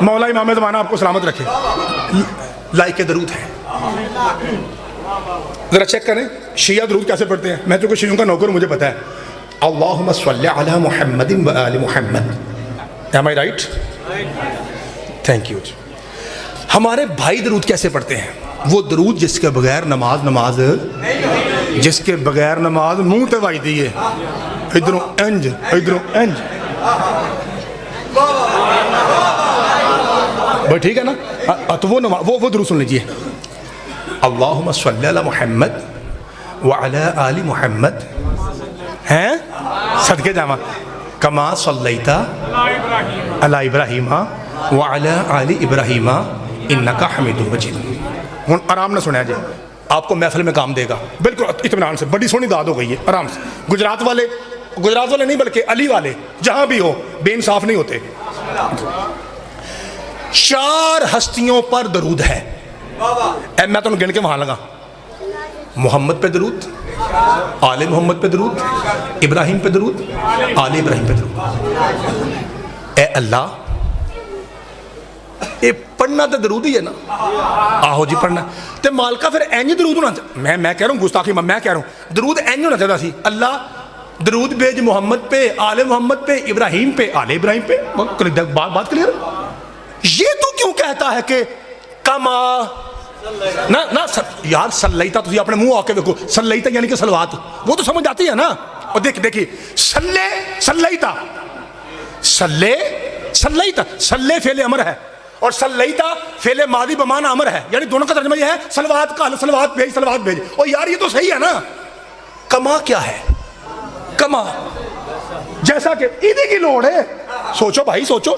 मौला इमाम ज़माना आपको सलामत रखे। लायके दरूद है, जरा चेक करें शिया दरूद कैसे पढ़ते हैं। मैं तो कुछ शियों का नौकर, मुझे पता है। अल्लाहुम्मा सल्ली अला मुहम्मदिन व आलि Muhammad. Am I right? Thank you. हमारे भाई दरूद कैसे पढ़ते हैं? वो दरूद जिसके बगैर नमाज जिसके बगैर नमाज मुंह ते वजदी है, इधरों इंज इधरों इंज। भाई ठीक है ना। तो वो दुरूद सुन लीजिए। अल्लाहुम्मा सल्ली अला मुहम्मद व अला आलि मुहम्मद, हैं सदके जावा, कमा सल्लैता अला इब्राहीमा व अला आलि इब्राहीमा इन्नका हमीदुम मजीद। हुण आराम ना सुनिया जी, आपको महफिल में काम देगा, बिल्कुल इत्मीनान से। बड़ी सोहनी दाद हो गई है, आराम से। गुजरात वाले नहीं बल्कि अली वाले जहां भी हो बेइंसाफ नहीं होते। 4 हस्तियों पर दरूद है, मैं तुम गिन के वहां लगा। मोहम्मद पे दरूद, आले मोहम्मद पे दरूद, इब्राहिम पे दरूद, आले इब्राहिम पे दरूद। ए अल्लाह, ये पढ़ना तो दरूद ही है ना। आहो जी पढ़ना तो मालका फिर इंज दरूद होना। मैं कह रहा हूँ गुस्ताखी, मैं कह रहा हूँ दरूद इंज होना चाहिए सी। अल्लाह दरूद भेज मोहम्मद पे, आले मोहम्मद पे, इब्राहिम पे, आले इब्राहिम पे। बात क्लियर। ये तू क्यों कहता है कि कमा ना ना यार, सल्लैता तुझे अपने मुंह आके देखो, सल्लैता यानी कि सलवात, वो तो समझ आती है ना। और देखिए सल्लैता सल्ले फेले अमर है और सल्लैता फेले मादी बमाना अमर है, यानी दोनों का तर्जुमा यह है सलवात का, सलवात भेज। और यार ये तो सही है ना। कमा क्या है? कमा जैसा कि ईदी की लोड़ है। सोचो भाई सोचो।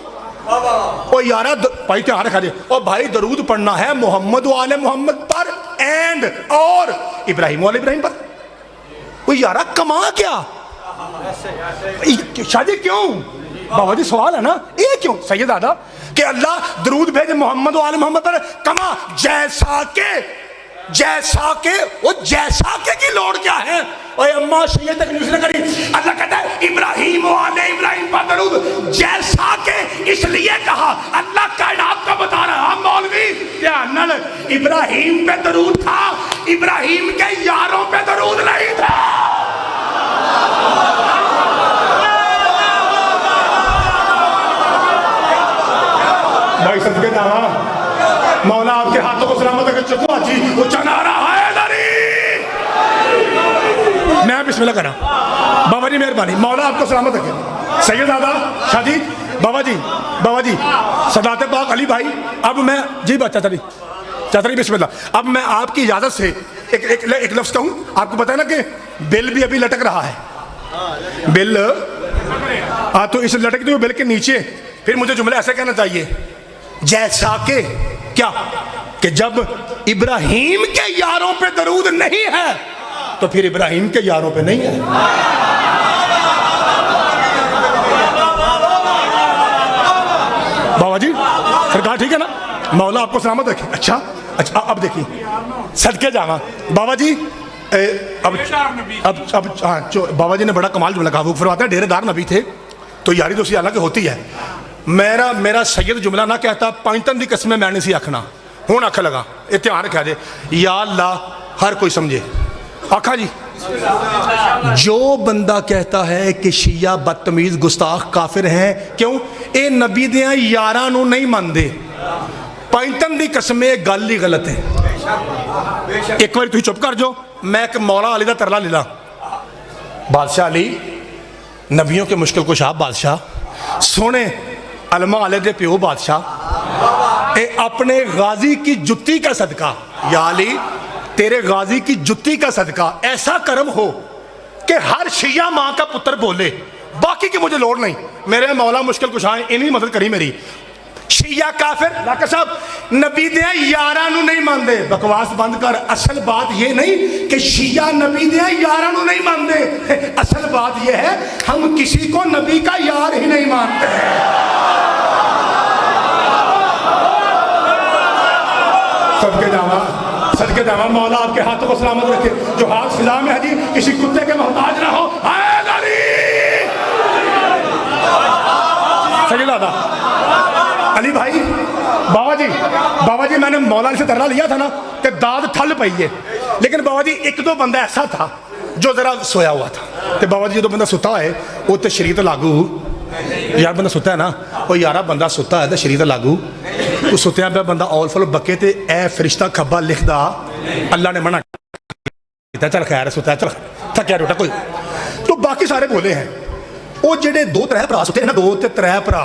और यारा भाई ध्यान रखा दे। और भाई दरूद पढ़ना है मोहम्मद वाले मोहम्मद पर एंड और इब्राहिम वाले इब्राहिम पर। वो यारा कमा क्या शादी क्यों? बाबा जी सवाल है ना, ये क्यों सैयद दादा कि अल्लाह दरूद भेज मोहम्मद वाले मोहम्मद पर कमा जैसा के वो जैसा के की लोड़ क्या है? ओए अम्मा सैयद तक न्यूज़ ने करी। अल्लाह कहता है इब्राहिम वाले इब्राहिम पर दरूद जैसा के, इसलिए कहा अल्लाह कायनात का बता रहा मौलवी ध्यान नाल, इब्राहिम पे दरूद था, इब्राहिम के यारों पे दरूद नहीं था। भाई सदके दावा, मौला आपके हाथों को सलामत रखे। चुको जी वो चनारा है दरी। मैं बिस्मिल्लाह करा। बाबा जी मेहरबानी, मौला आपको सलामत रखे। सैयद दादा शाह जी, बाबा जी सदाते पाक अली भाई। अब मैं जी चाचा जी बिस्मिल्लाह। अब मैं आपकी इजाजत से एक लफ्ज कहूँ। आपको पता है ना कि बिल भी अभी लटक रहा है। बिल तो इस लटकते हुए बिल के नीचे फिर मुझे जुमला ऐसे कहना चाहिए जैसा के क्या कि जब इब्राहिम के यारों पे दरूद नहीं है तो फिर इब्राहिम के यारों पे नहीं है। बाबा जी सरकार ठीक है ना, मौला आपको सलामत रखे। अच्छा अब देखिए सदके जावा बाबा जी। अब हाँ बाबा जी ने बड़ा कमाल जुमला कहा। वो फरमाते हैं डेरेदार नबी थे तो यारी दोस्ती हालांकि होती है। मेरा सैयद जुमला ना कहता पंजतन की कसमें मैं नहीं सी आखना, हूँ आख लगा। ये ध्यान रखा जे या अल्लाह हर कोई समझे। आखा जी जो बंदा कहता है कि शिया बदतमीज गुस्ताख काफिर हैं, क्यों ये नबी दियां यारां नूं नहीं मानते, पंजतन की कसमें गल ही गलत है। एक बार तुम चुप कर जाओ, मैं एक मौला अली का तरला ले ला। बादशाह अली नबियों के मुश्किल कुशा बादशाह, सोने अलमा अले दे प्यो बादशाह, अपने गाजी की जुत्ती का सदका, या अली तेरे गाजी की जुत्ती का सदका ऐसा कर्म हो कि हर शिया माँ का पुत्र बोले, बाकी की मुझे लोड़ नहीं। मेरे मौला मुश्किल कुशाएं इन्हीं मदद करी मेरी। शिया काफिर डॉक्टर साहब नबी दे यारां नूं नहीं मानते। बकवास बंद कर। असल बात ये नहीं कि शिया नबी दे यारां नूं नहीं मानते, असल बात ये है हम किसी को नबी का यार ही नहीं मानते। सदके जावा मौला आपके हाथों को सलामत रखे। जो हाथ फिजा में है जी किसी कुत्ते के मोहताज ना हो। सही दादा अली भाई बाबा जी मैंने मौला से तरला लिया था ना कि दाद ठल पई है, लेकिन बाबा जी एक दो बंदा ऐसा था जो जरा सोया हुआ था। तो बाबा जी जो बंदा सुता है वो तो शरीयत लागू, यार बंदा सुता है ना, वो यारा बंदा सुता है तो शरीयत लागू। वो सुत्या पे बंदा औल फल बके ते ए फरिश्ता खब्बा लिखदा अल्लाह ने मना किया चल खैर सुता चल थक्या रोटा कोई। तो बाकी सारे बोले हैं वो जेडे दो त्रै भरा सुते ना, दो ते त्रै भरा।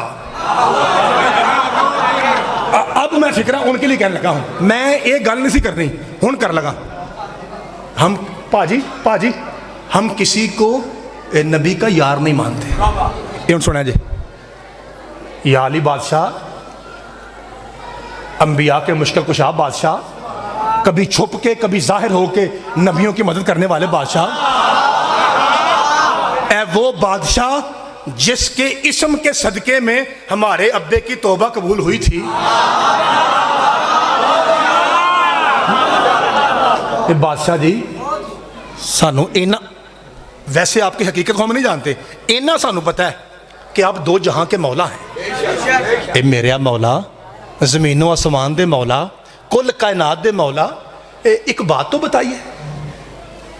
अब आपको मैं फिक्रा उनके लिए कहने लगा हूं। मैं एक गल नहीं सी करनी हूं कर लगा। हम भाजी हम किसी को नबी का यार नहीं मानते। ये सुना जी, या अली बादशाह, अंबिया के मुश्किल कुशा बादशाह, कभी छुप के कभी जाहिर होके नबियों की मदद करने वाले बादशाह, वो बादशाह जिसके इस्म के सदके में हमारे अब्बे की तौबा कबूल हुई थी। बादशाह जी सानू इना, वैसे आपकी हकीकत को हम नहीं जानते, इना सानू पता है कि आप दो जहां के मौला हैं। मेरे मौला, जमीनों आसमान दे मौला, कुल कायनात दे मौला, एक बात तो बताइए,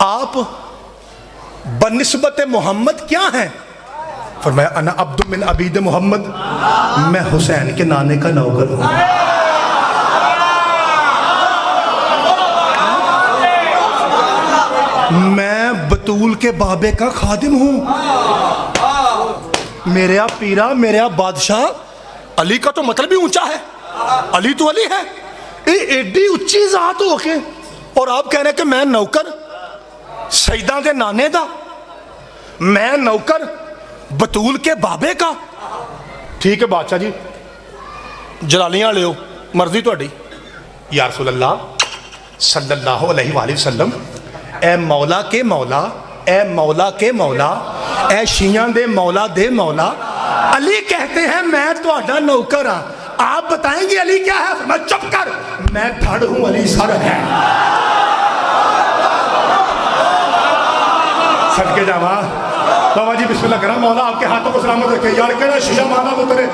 आप बनिस्बत मोहम्मद क्या हैं? फरमाया अना अब्दु मिन अबीद मोहम्मद, मैं हुसैन के नाने का नौकर हूं। मैं बतूल के बाबे का खादिम हूं। मेरे पीरा, मेरे बादशाह, अली का तो मतलब ही ऊंचा है, अली तो अली है, एडी उच्ची जात हो के, और आप कह रहे हैं कि मैं नौकर सईदा दे नाने दा, मैं नौकर बतूल के बाबे का। ठीक है बादशाह जी, जलालियां लियो, मर्जी तुहाडी। या रसूल अल्लाह सल्लल्लाहु अलैहि वसल्लम, ए मौला के मौला, ए मौला के मौला, ए शियां दे मौला, अली कहते हैं मैं तुहाडा नौकर हाँ, आप बताएंगे अली क्या है? मैं चुप कर, मैं धड़ हूं, अली सर है। सदके जावा बाबा जी, बिस्मिल्लाह करा, मौला आपके हाथों को सलामत रखे। यार कहना शीशा माना उतरे,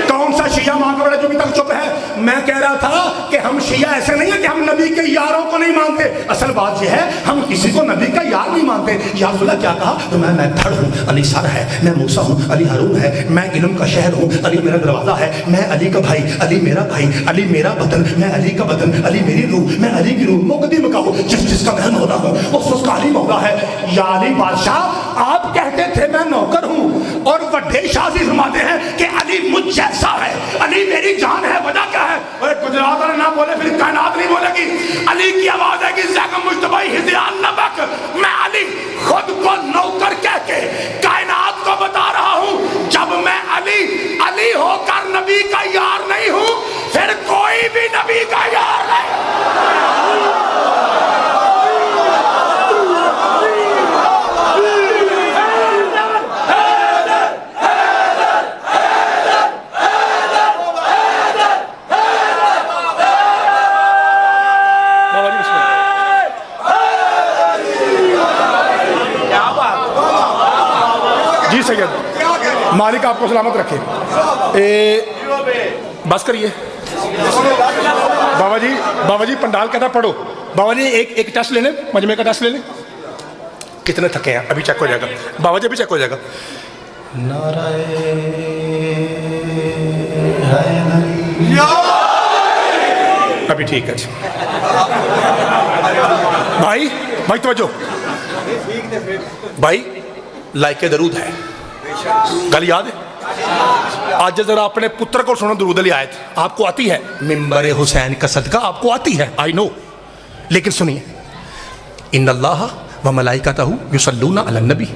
कौन सा शिया मां का बड़ा जो अभी तक चुप है? मैं कह रहा था कि हम शिया ऐसे नहीं है कि हम नबी के यारों को नहीं मानते, असल बात यह है हम किसी को नबी का यार नहीं मानते। या रसूलल्लाह क्या कहा? तो मैं धड़ हूँ, अली सर है, मैं मूसा हूँ, अली हारून है, मैं इल्म का शहर हूँ, अली मेरा दरवाजा है, मैं अली का भाई, अली मेरा भाई, अली मेरा बदन, मैं अली का बदन, अली मेरी रूह, मैं अली की रूह, मुकद्दम का हूँ, जिसका मैं मौला हूँ उसका अली मौला है। या अली बादशाह, आप कहते थे मैं नौकर हूँ, और बड़े शाजी फरमाते हैं कि अली मुझ जैसा है, अली मेरी जान है। वजह क्या है? गुजरात वाले ना बोले फिर कायनात नहीं बोलेगी। अली की आवाज है कि मुश्तबाई हिज़यान नबक, मैं अली खुद को नौकर कह के कायनात को बता रहा हूँ, जब मैं अली होकर नबी का यार नहीं हूँ, फिर कोई भी नबी का यार नहीं। जी सैयद, मालिक आपको सलामत रखे। बस करिए बाबा जी पंडाल कहता पढ़ो। बाबा जी एक टेस्ट ले लें, मजमे का टेस्ट ले लें। कितने थके हैं? अभी चेक हो जाएगा बाबा जी, अभी चेक हो जाएगा। अभी ठीक है। भाई तवज्जो, भाई लाइके दरूद है, गल याद है? आज जरा अपने पुत्र को सुनो दरूद अली आयत, आपको आती है? मिंबर हुसैन का सदका आपको आती है, आई नो, लेकिन सुनिए, इन्नल्लाह व मलाइकतहु युसल्लूना अलन नबी।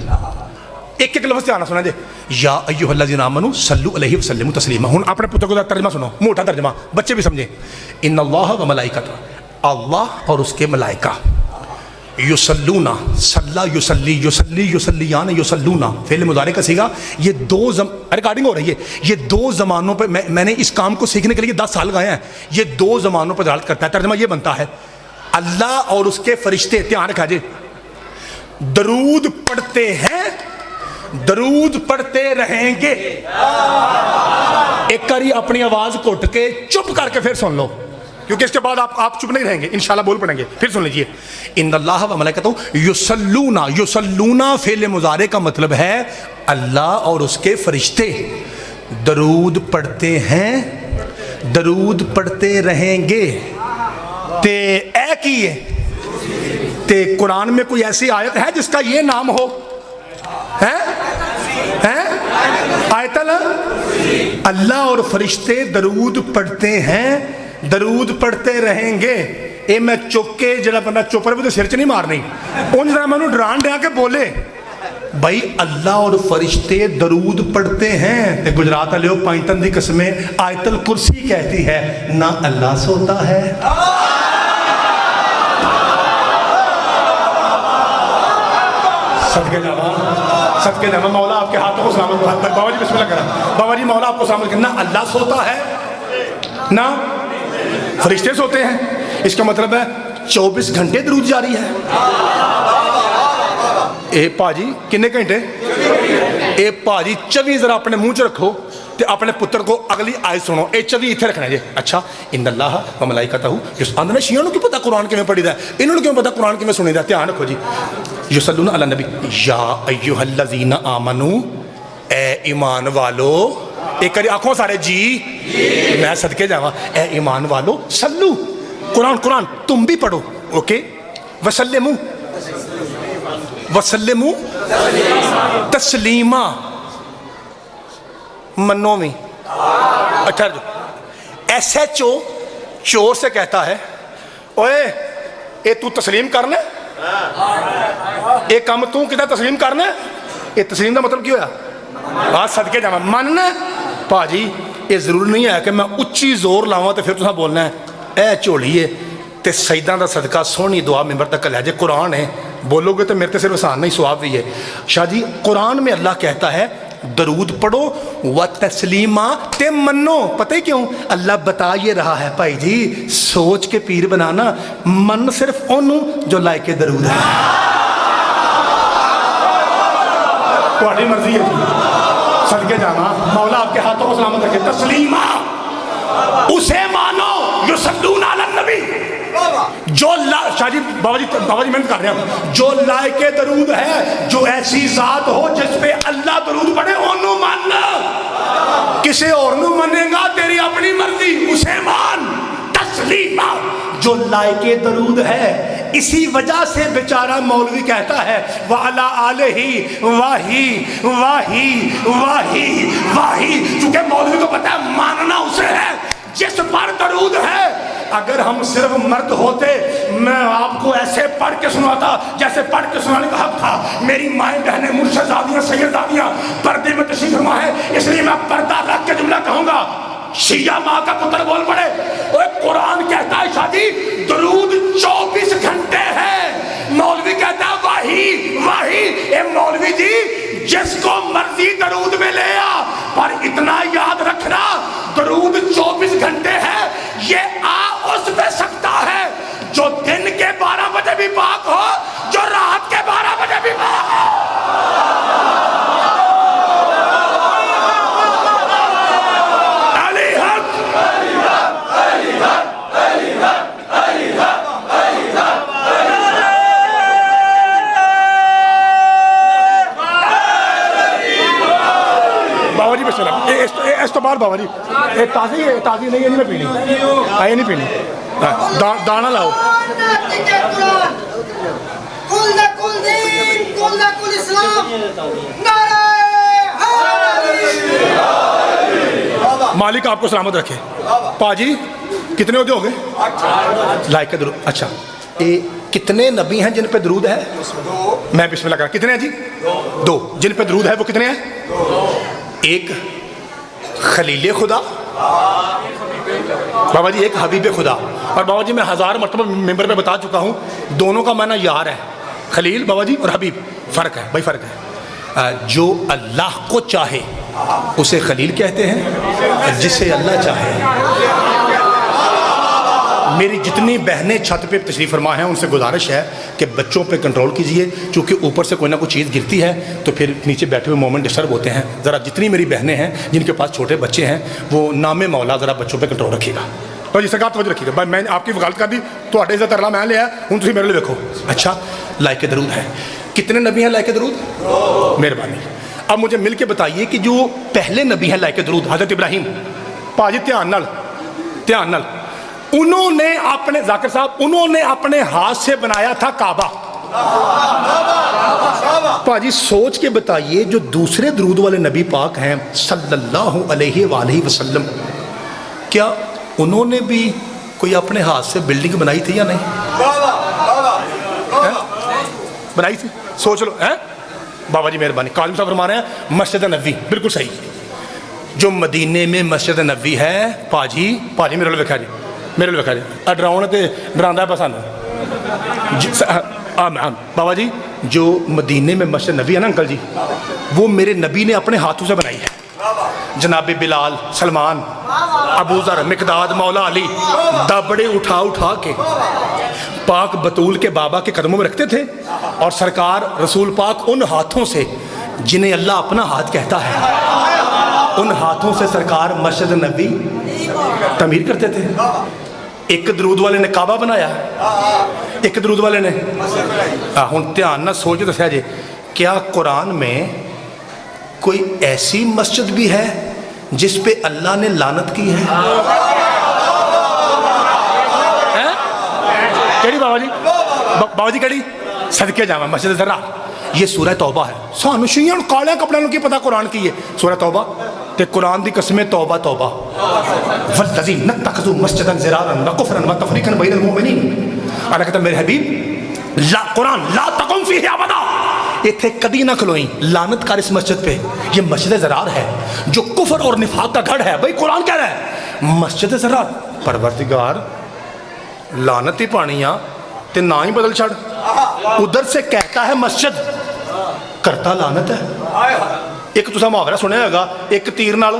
एक लफ्ज़ से आना सुना दे, या अय्युहल्लज़ीना आमनू सल्लु अलैहि वसल्लिमू तस्लीमा। हुन अपने पुत्र को तर्जमा सुनो, मोटा तर्जमा, बच्चे भी समझे। इन्नल्लाह व मलाइकतहु, अल्लाह और उसके मलाइका, युसल्लूना, सल्ला युसल्ली, युसल्ली युसल्लियान युसल्लूना, फेल मुदारे का सीगा। ये रिकॉर्डिंग हो रही है, ये दो ज़मानों पर मैंने इस काम को सीखने के लिए 10 साल गए हैं। ये दो ज़मानों पर दलालत करता है। तर्जमा ये बनता है, अल्लाह और उसके फरिश्ते, ध्यान रखा जी, दरूद पढ़ते हैं, दरूद पढ़ते रहेंगे। एक बारी अपनी आवाज घुट के चुप करके फिर सुन लो, क्योंकि इसके बाद आप चुप नहीं रहेंगे, इंशाल्लाह बोल पड़ेंगे। फिर सुन लीजिए, इन्नल्लाह व मलाइकतहु युसल्लूना, युसल्लूना फेल मुजारे का मतलब है अल्लाह और उसके फरिश्ते दरूद पढ़ते हैं, दरूद पढ़ते रहेंगे। ते ऐ की है ते कुरान में कोई ऐसी आयत है जिसका ये नाम हो? है आयतल अल्लाह और फरिश्ते दरूद पढ़ते हैं, दरूद पढ़ते रहेंगे। ये मैं चुप के जरा बंदा चुप रहे तो सिर च नहीं मारनी, उन जरा मैं डरान दिया के बोले भाई अल्लाह और फरिश्ते दरूद पढ़ते हैं। ते गुजरात वाले पाइतन की कसमें आयतल कुर्सी कहती है ना अल्लाह सोता है। सदके जावा, सदके जावा, मौला आपके हाथों को सलामत। बाबा जी बिस्मिल्लाह करा, बाबा जी मौला आपको सलामत करना। अल्लाह सोता है ना फरिश्ते सोते हैं, इसका मतलब है 24 घंटे दरूद जारी है। ए भाजी किन्ने घंटे? ए भाजी 24 जरा अपने मुंह च रखो ते अपने पुत्र को अगली आयत सुनो। ए 24 इत्थे रखना जी। अच्छा इन्नल्लाह व मलाइकतहू, जिस आंदने शिया नु की पता कुरान किवें पढ़ीदा है, इन्होंने क्यों पता कुरान किवें सुनीदा? ध्यान रखो जी। युसल्लूना अला नबी या अय्युहल्लज़ीना आमनू, ए ईमान वालो, एक करी आंखों सारे जी, मैं सदके जावा। ए ईमान वालो सल्लू, कुरान कुरान तुम भी पढ़ो, ओके। वसल्लिमू वसल्लिमू तस्लीमा, मनो में। अच्छा SHO चोर से कहता है ओए ये तू तस्लीम करना, ये काम तू कि तस्लीम करना। ये तस्लीम का मतलब क्या होया? बात सदके जावा मनना। भाजी ये जरूरी नहीं है कि मैं उच्ची जोर लावा तो फिर तुसा बोलना है ए झोलीए ते सईदा का सदका सोहनी दुआ मेंबर तक लै जे। कुरान है बोलोगे तो मेरे तो सिर्फ आसान नहीं स्वाब भी है। शाह जी कुरान में अल्लाह कहता है दरूद पढ़ो व तस्लीमा ते मनो। पता ही क्यों? अल्लाह बता ये रहा है भाई जी सोच के पीर बनाना, मन सिर्फ ओनू जो लायके दरूद है। तुम्हारी मर्जी है जी, सदके जाना। मौला आपके हाथों को सलामत रखे। तस्लीमा उसे मानो युसल्लूना अला नबी, जो शाह जी बाबा जी मेहनत कर रहे हैं, जो लायके दरूद है, जो ऐसी जात हो जिस पे अल्लाह दरूद पढ़े ओनू मान। किसे और नू मनेगा तेरी अपनी मर्जी, उसे मान। तस्लीमा जो लायके दरूद है, इसी वजह से बेचारा मौलवी कहता है वाला आले ही वाही वाही वाही वाही, क्योंकि मौलवी को पता है मानना उसे है जिस पर दरूद है। अगर हम सिर्फ मर्द होते मैं आपको ऐसे पढ़ के सुनाता जैसे पढ़ के सुनाने का हक था। मेरी माएँ बहनें मुर्शदादियाँ सैयदादियाँ पर्दे में तशरीफ फरमा है, इसलिए मैं पर्दा रख के जुमला कहूँगा। शिया माँ का पुत्र बोल पड़े ओए कुरान कहता है शादी दरूद 24 घंटे है। मौलवी कहता है वाही वाही। ए मौलवी जी जिसको मर्जी दरूद में ले आ, पर इतना याद रखना दरूद 24 घंटे है। ये आ उस पे सकता है जो दिन के 12 बजे भी पाक हो, जो रात के 12 बजे भी पाक हो। इस तो बाद बाबा जी ताज़ी है, ताज़ी नहीं है, नहीं मैं पीनी, आए नहीं पीनी। दाना लाओ। मालिक आपको सलामत रखे। पाजी कितने होते हो गए? लाइक दरूद। अच्छा ये कितने नबी हैं जिन पे दरूद है? मैं बिस्मिल्लाह कर। कितने हैं जी? 2 जिन पे दरूद है। वो कितने हैं? एक खलील खुदा बाबा जी, एक हबीब खुदा। और बाबा जी मैं 1000 मरतबा मेंबर पे बता चुका हूँ, दोनों का माना यार है। खलील बाबा जी और हबीब फ़र्क है भाई, फ़र्क है। जो अल्लाह को चाहे उसे खलील कहते हैं, जिसे अल्लाह चाहे। मेरी जितनी बहनें छत पे तशरीफ़ फरमा हैं उनसे गुजारिश है कि बच्चों पे कंट्रोल कीजिए, क्योंकि ऊपर से कोई ना कोई चीज़ गिरती है तो फिर नीचे बैठे हुए मोमेंट डिस्टर्ब होते हैं। ज़रा जितनी मेरी बहनें हैं जिनके पास छोटे बच्चे हैं वो नामे मौला ज़रा बच्चों पे कंट्रोल रखिएगा। तो जी सरकार तवज्जो रखिएगा भाई, मैंने आपकी वकालत कर दी तो इज़्ज़त अल्लाह मैं लिया हूँ, तुम मेरे लिए देखो। अच्छा लायके दरूद है। कितने नबी हैं लायके दरूद? मेहरबानी। अब मुझे मिल के बताइए कि जो पहले नबी हैं लायके दरूद, हज़रत इब्राहीम। भाजी ध्यान नाल उन्होंने अपने जाकिर साहब उन्होंने अपने हाथ से बनाया था काबा। भाजी सोच के बताइए, जो दूसरे दरूद वाले नबी पाक हैं सल्लल्लाहु अलैहि वसल्लम, क्या उन्होंने भी कोई अपने हाथ से बिल्डिंग बनाई थी या नहीं? बनाई थी? सोच लो। हैं बाबा जी मेहरबानी, कालिम साहब फरमा रहे हैं मस्जिद नबी, बिल्कुल सही। जो मदीने में मस्जिद नबी है भाजी मेरे को वेखा जी, मेरे को वेखा जी डराउन तो डरांदा है पसंद। बाबा जी जो मदीने में मस्जिद नबी है ना अंकल जी, वो मेरे नबी ने अपने हाथों से बनाई है। जनाब बिलाल, सलमान, अबू ज़र, मिकदाद, मौला अली दबड़े उठा उठा के पाक बतूल के बाबा के कदमों में रखते थे, और सरकार रसूल पाक उन हाथों से जिन्हें अल्लाह अपना हाथ कहता है, उन हाथों से सरकार मस्जिद नबी तमीर करते थे। एक दरूद वाले ने काबा बनाया, एक दरूद वाले ने हुण ध्यान ना सोच दस्या जे, क्या कुरान में कोई ऐसी मस्जिद भी है जिस पे अल्लाह ने लानत की है? केड़ी बाबा जी? बाबा जी केड़ी? सदके जावा मस्जिद ज़रा, ये सूरह तौबा है। सानू शियां काले कपड़े की पता कुरान की है सूरह तौबा, ते कुरान दी कसम तौबा तौबा वल्लज़ी नत्तखज़ू मस्जिदन ज़िरारन व कुफ़रन व तफ़रीक़न बैनल मुमिनीन। अल्लाह कहता मेरे हबीब ला कुरान ला तकुम फ़ीही अबदा, इत्थे कदी ना खलोई, लानत कर इस मस्जिद पे। ये मस्जिद ज़रार है जो कुफर और निफाक का गढ़ है। भाई कुरान कह रहा है मस्जिद ज़रार, परवरदिगार लानत ही पानी आ ते ना ही बदल छड़। उधर से कहता है मस्जिद, करता लानत है। एक तुसा मुहावरा सुनिया होगा, एक तीर नाल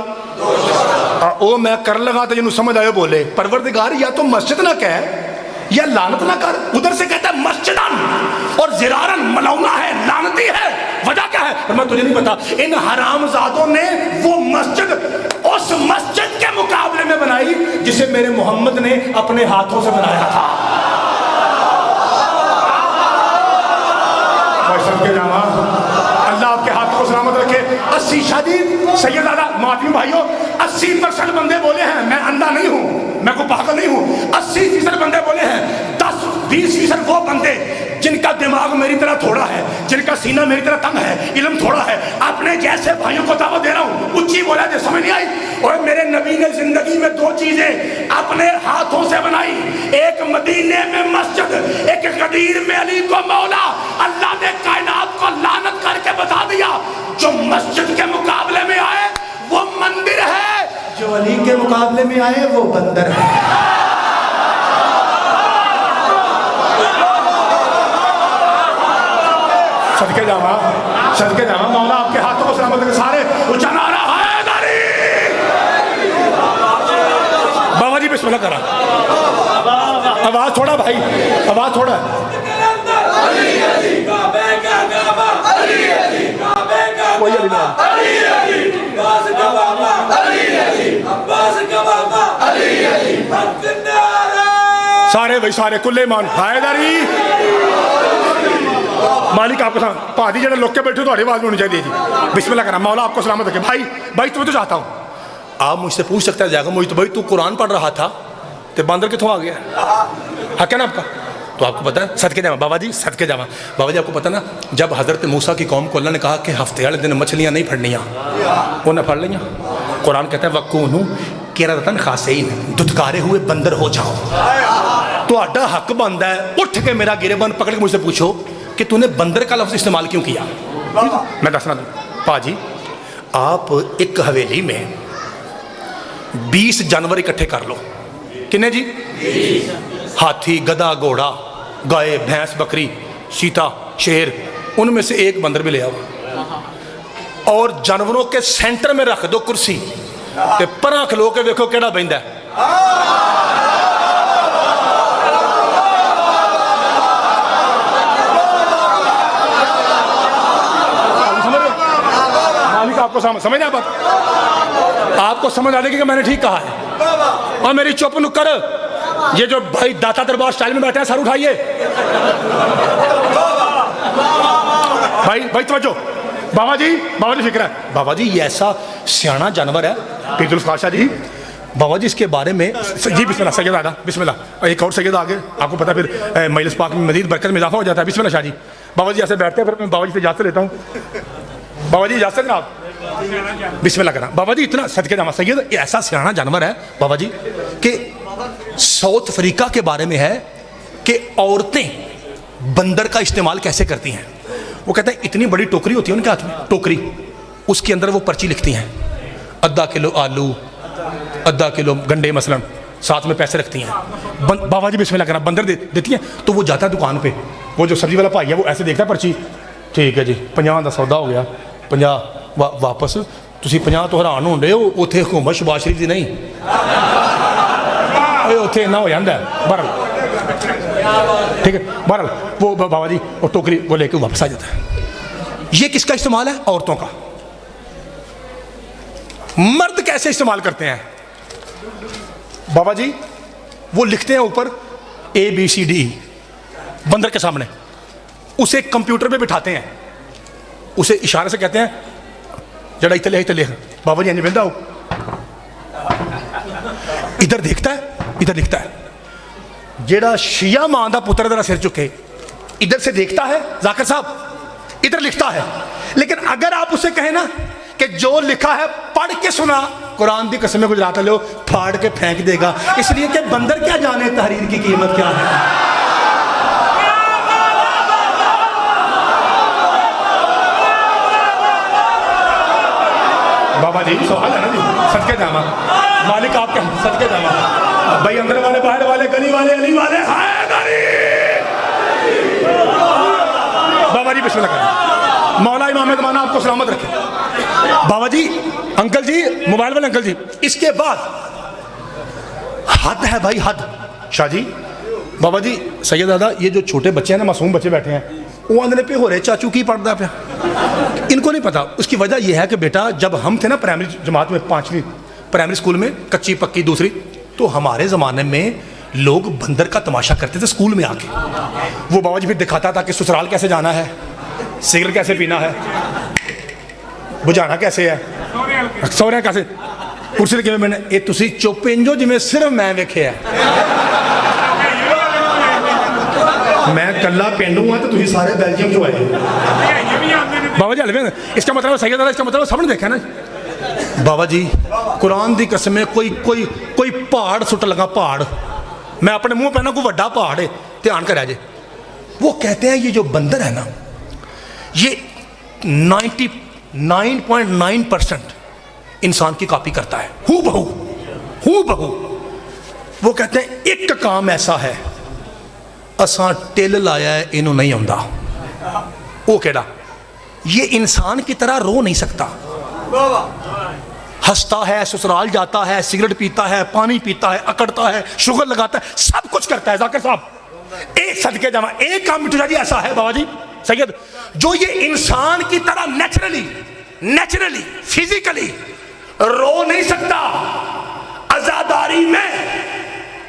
ओ मैं कर लगा तो जिन्होंने समझ आयो बोले, परवरदिगार या तो मस्जिद ना कह या लानत ना कर। उधर से कहता है मस्जिदन और ज़िरारन, मलौना है, लानती है। वजह क्या है? पर मैं तुझे नहीं पता। इन हरामजादों ने वो मस्जिद उस मस्जिद के मुकाबले में बनाई जिसे मेरे मोहम्मद ने अपने हाथों से बनाया था। अल्लाह आपके हाथों को सलामत रखे। 80 शादी सैयदादा माफी भाइयों, 80% बंदे बोले हैं मैं अंधा नहीं हूँ, मैं कोई पागल नहीं हूँ। 80% बंदे बोले हैं, 10-20% वो बंदे जिनका दिमाग मेरी तरह थोड़ा है, जिनका सीना मेरी तरह तंग है, इल्म थोड़ा है। अपने जैसे भाइयों को दावत दे रहा हूँ, ऊंची बोला जो समझ नहीं आई। और मेरे नबी ने जिंदगी में 2 चीजें अपने हाथों से बनाई, एक मदीने में मस्जिद, एक गदीर में अली को मौला। अल्लाह ने कायनात को लानत करके बता दिया, जो मस्जिद के मुकाबले में आए वो मंदिर है, जो अली के मुकाबले में आए वो बंदर है। सदके जावा मौला आपके हाथों को सलामत रखे। सारे ऊंचा नारा हैदरी। बाबा जी बिस्मिल्लाह करा, आवाज थोड़ा भाई, आवाज थोड़ा। सारे भाई सारे कुल्ले मान हैदरी। मालिक आपको भाजी जो लोग के बैठे थोड़ी आवाज में होनी चाहिए जी। बिस्मिल्लाह करना, मौला आपको सलामत रखे। भाई तुम्हें तो चाहता हूँ, आप मुझसे पूछ सकते हैं जाएगा मुझे तो, भाई तू कुरान पढ़ रहा था तो बंदर कितों आ गया? हक है ना आपका? तो आपको पता है, सदके जावा बाबा जी, सदके जावा बाबा जी। आपको पता ना, जब हज़रत मूसा की कौम को अल्लाह ने कहा कि हफ्ते वाले दिन मछलियाँ नहीं फड़नियाँ, उन्हें फड़ लिया। कुरान कहता है वकूनू किरदतन खासिन, दुदकारे हुए बंदर हो जाओ। तो आडा हक बनता है उठ के मेरा गिरेबान पकड़ के मुझसे पूछो कि तूने बंदर का लफ्ज़ इस्तेमाल क्यों किया। मैं दसना दूँ भाजी, आप एक हवेली में 20 जानवर इकट्ठे कर लो। कितने जी? 20। हाथी, गधा, घोड़ा, गाय, भैंस, बकरी, चीता, शेर, उनमें से एक बंदर भी ले आओ और जानवरों के सेंटर में रख दो कुर्सी, ते परा खलो के देखो केड़ा बहिंदा है। आपको समझ आ बात? आपको समझ आ जाएगी कि मैंने ठीक कहा है। और मेरी चुप नुक्कर, ये जो भाई दाता दरबार स्टाइल में बैठे हैं, सर उठाइए। भाई तवज्जो। बाबा जी फिक्र है। बाबा जी ये ऐसा सियाना जानवर है, पीर जुल्फ़िकार शाह जी, बाबा जी इसके बारे में जी बिस्मिल्लाह सैयद आदा बिस्मिल्लाह, एक और सैयद आगे, आपको पता फिर मजलिस पाक में मजीद बरकत में इजाफा हो जाता है। बिस्मिल्लाह शाह जी। बाबा जी ऐसे बैठते हैं, फिर मैं बाबा जी से इजाज़त लेता हूँ। बाबा जी इजाज़त ना आप बिस्मिल्लाह करा। बाबा जी इतना सदके जामा सैयद ऐसा सियाना जानवर है बाबा जी कि साउथ अफ्रीका के बारे में है कि औरतें बंदर का इस्तेमाल कैसे करती हैं। वो कहते हैं इतनी बड़ी टोकरी होती है उनके हाथ में, टोकरी, उसके अंदर वो पर्ची लिखती हैं, आधा किलो आलू, आधा किलो गंडे मसलन, साथ में पैसे रखती हैं। बाबा जी बिस्मिल्लाह करा, बंदर देती हैं तो वो जाता है दुकान पे, वो जो सब्जी वाला भाई है वो ऐसे देखता है पर्ची, ठीक है जी 50 का सौदा हो गया, 50 वापस, तुसी 50 तो हैरान होंदे हो, उत्थे हुकूमत शहबाज शरीफ दी नहीं, उत्थे इन्ना हो जाता है। बहरहाल ठीक है, बहरहाल वो बाबा जी वो टोकरी वो लेके वापस आ जाता है। ये किसका इस्तेमाल है? औरतों का। मर्द कैसे इस्तेमाल करते हैं बाबा जी? वो लिखते हैं ऊपर ABCD बंदर के सामने, उसे कंप्यूटर पे बिठाते हैं, उसे इशारे से कहते हैं जड़ा इतने बाबा जी बंदा हो, इधर देखता है, इधर लिखता है। जेड़ा शिया मां का पुत्र जरा सिर चुके, इधर से देखता है जाकिर साहब, इधर लिखता है। लेकिन अगर आप उसे कहें ना कि जो लिखा है पढ़ के सुना, कुरान की कसम गुजरात लो फाड़ के फेंक देगा, इसलिए कि बंदर क्या जाने तहरीर की कीमत क्या है। बाबा जी सवाल है ना जी, सदके जामा मालिक आपके सदके जामा भाई, अंदर वाले बाहर वाले गली वाले अली वाले बाबा जी बिस्मिल्लाह करें। मौला इमाम ज़माना आपको सलामत रखे। बाबा जी, अंकल जी, मोबाइल वाले अंकल जी, इसके बाद हद है भाई, हद। शाह जी, बाबा जी, सैयद दादा, ये जो छोटे बच्चे हैं ना, मासूम बच्चे बैठे हैं, वो आंधने पे हो रहे चाचू की पढ़ता पे, इनको नहीं पता। उसकी वजह यह है कि बेटा जब हम थे ना प्राइमरी जमात में, 5वीं प्राइमरी स्कूल में, कच्ची पक्की दूसरी, तो हमारे ज़माने में लोग बंदर का तमाशा करते थे स्कूल में आके। वो बाबा जी फिर दिखाता था कि ससुराल कैसे जाना है, सिगरेट कैसे पीना है, बुझाना कैसे है, सौरे कैसे, कुर्सी के मैंने ये तुसी चुप इंजो जिमें सिर्फ मैं वेखे है, मैं कल्ला पेंडू हाँ तो तुसी सारे बेल्जियम जो आए बाबा जी हलवे। इसका मतलब सही है, इसका मतलब सबने देखा ना बाबा जी, कुरान की कसम, कोई पहाड़ सुट लगा, पहाड़, मैं अपने मुंह पहना कोई बड़ा पहाड़ है, ध्यान करा जे। वो कहते हैं ये जो बंदर है ना, ये 99.9% इंसान की कॉपी करता है, हू बहू। वो कहते हैं एक काम ऐसा है, असा टिल लाया है, इनू नहीं आंदा। वो केड़ा? ये इंसान की तरह रो नहीं सकता, हंसता है, ससुराल जाता है, सिगरेट पीता है, पानी पीता है, अकड़ता है, शुगर लगाता है, सब कुछ करता है। जाकिर साहब, एक सदके जामा, एक काम मिठू जी ऐसा है बाबा जी सैयद, जो ये इंसान की तरह नेचुरली फिजिकली रो नहीं सकता। अज़ादारी में,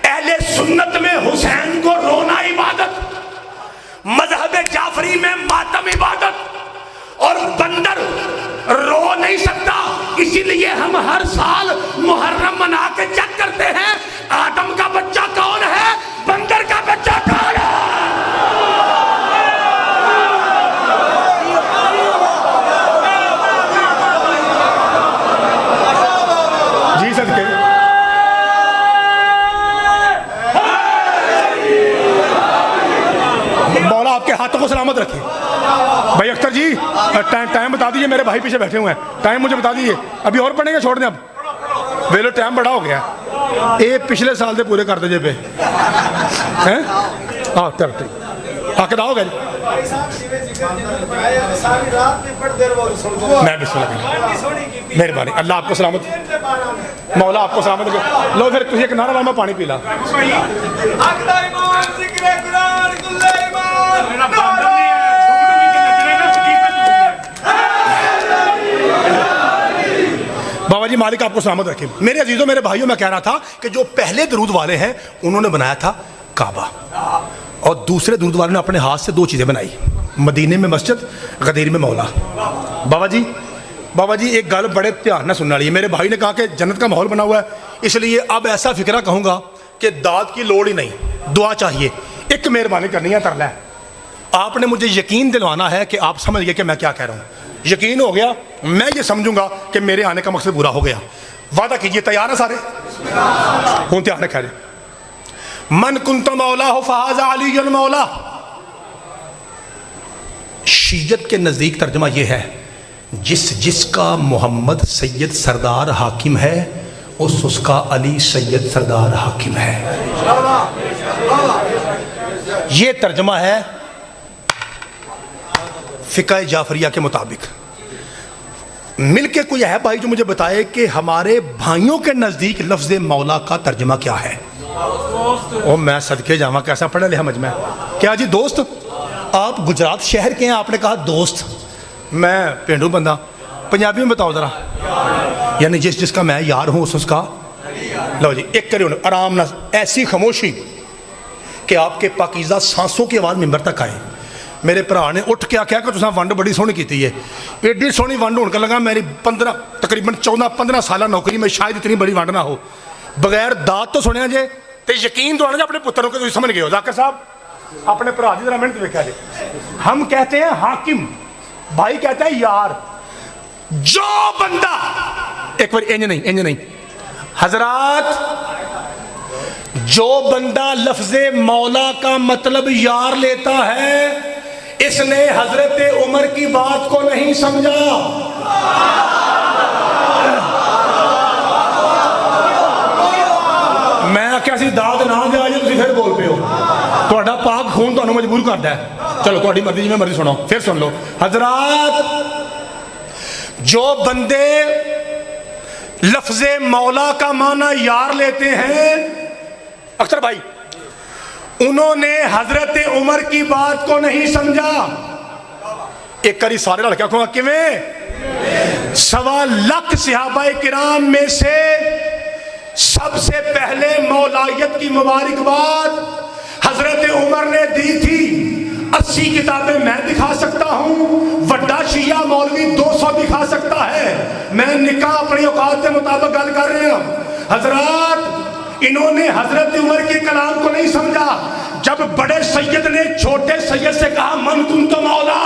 अहले सुन्नत में हुसैन को रोना इबादत, मजहब जाफरी में मातम इबादत, और बंदर रो नहीं सकता। इसीलिए हम हर साल मुहर्रम मना के चेक करते हैं, आदम का बच्चा कौन है, बंदर का बच्चा कौन है। जी सदके मौला आपके हाथों को सलामत रखे। भाई अख्तर जी, टाइम बता दीजिए, मेरे भाई पीछे बैठे हुए हैं, टाइम मुझे बता दीजिए। अभी और पढ़ेंगे, छोड़ दें अब, वेलो टाइम बड़ा हो गया। ये पिछले साल से पूरे कर दीजिए पे हैं। हाँ चल ठीक, आके हो गया जी। मैं बिस्मिल्लाह, मेहरबानी, अल्लाह आपको सलामत, मौला आपको सलामत रखे। लो फिर तुझे एक नारा लामा पानी पी ला। बाबा जी मालिक आपको सलामत रखे। मेरे अजीजों, मेरे भाइयों, मैं कह रहा था कि जो पहले दरूद वाले हैं उन्होंने बनाया था काबा, और दूसरे दरूद वाले ने अपने हाथ से 2 चीज़ें बनाई, मदीने में मस्जिद, गदीर में मौला। बाबा जी बाबा जी एक गल बड़े ध्यान ना सुनने वाली है। मेरे भाई ने कहा कि जन्नत का माहौल बना हुआ है, इसलिए अब ऐसा फिक्रा कहूँगा कि दाद की लोड़ ही नहीं, दुआ चाहिए। एक मेहरबानी करनी है, तरला है, आपने मुझे यकीन दिलवाना है कि आप समझ गए कि मैं क्या कह रहा हूँ। यकीन हो गया, मैं ये समझूंगा कि मेरे आने का मकसद पूरा हो गया। वादा कीजिए, तैयार है सारे? हूँ तैयार है। खैर, मन कुंत मौला हो फहाजा अली मौला। शीयत के नज़दीक तर्जमा यह है, जिसका मोहम्मद सैयद सरदार हाकिम है, उसका अली सैयद सरदार हाकिम है। ये तर्जमा है फ़िक़्ह जाफरिया के मुताबिक। मिलके कोई है भाई जो मुझे बताए कि हमारे भाइयों के नज़दीक लफ्ज़ मौला का तर्जमा क्या है। ओ मैं सदके जावा, कैसा पढ़ा लिखा मजमा है। क्या जी दोस्त, आप गुजरात शहर के हैं, आपने कहा दोस्त, मैं पेंडू बंदा, पंजाबी में बताओ ज़रा, यानी जिसका मैं यार हूँ उसका। लो जी एक करियो आराम ना, ऐसी खामोशी कि आपके पाकीज़ा सांसों की आवाज़ मिंबर तक आए। मेरे भरा ने उठ के आख्या कि तुसां वंड बड़ी सोहनी की है। एड्डी सोहनी वंड होने लगा, मेरी 15 तकरीबन 14-15 साल नौकरी में शायद इतनी बड़ी वंड ना हो। बगैर दात तो सुनिया जे, तो यकीन दौड़ना जे अपने पुत्रों को, समझ गए हो जाकर साहब, अपने भरा की जरा मेहनत देखा जे। हम कहते हैं हाकिम, भाई कहता है यार। जो बंदा, एक बार इंज नहीं हजरात, जो बंदा लफ्ज़े मौला का मतलब यार लेता है, इसने हजरत उमर की बात को नहीं समझा। मैं आख्या सी दाद ना दिया जी, तुम फिर बोल पे हो, थोड़ा पाक खून तुहानू मजबूर करता है। चलो थोड़ी मर्जी, जिवें मर्जी सुनो, फिर सुन लो हजरात। जो बंदे लफ्ज़े मौला का माना यार लेते हैं, अख्तर भाई, उन्होंने हजरत उमर की बात को नहीं समझा। एक करी सारे लड़का कहूँगा किवें, 1.25 लाख सहाबाए किराम में से सबसे पहले मौलायत की मुबारकबाद हजरत उमर ने दी थी। 80 किताबें मैं दिखा सकता हूँ, वड्डा शिया मौलवी 200 दिखा सकता है। मैं निकाह अपनी औकात के मुताबिक गल कर रहे हैं। हजरात, इन्होंने हजरत उमर के कलाम को नहीं समझा। जब बड़े सैयद ने छोटे सैयद से कहा मन कुंत मौला,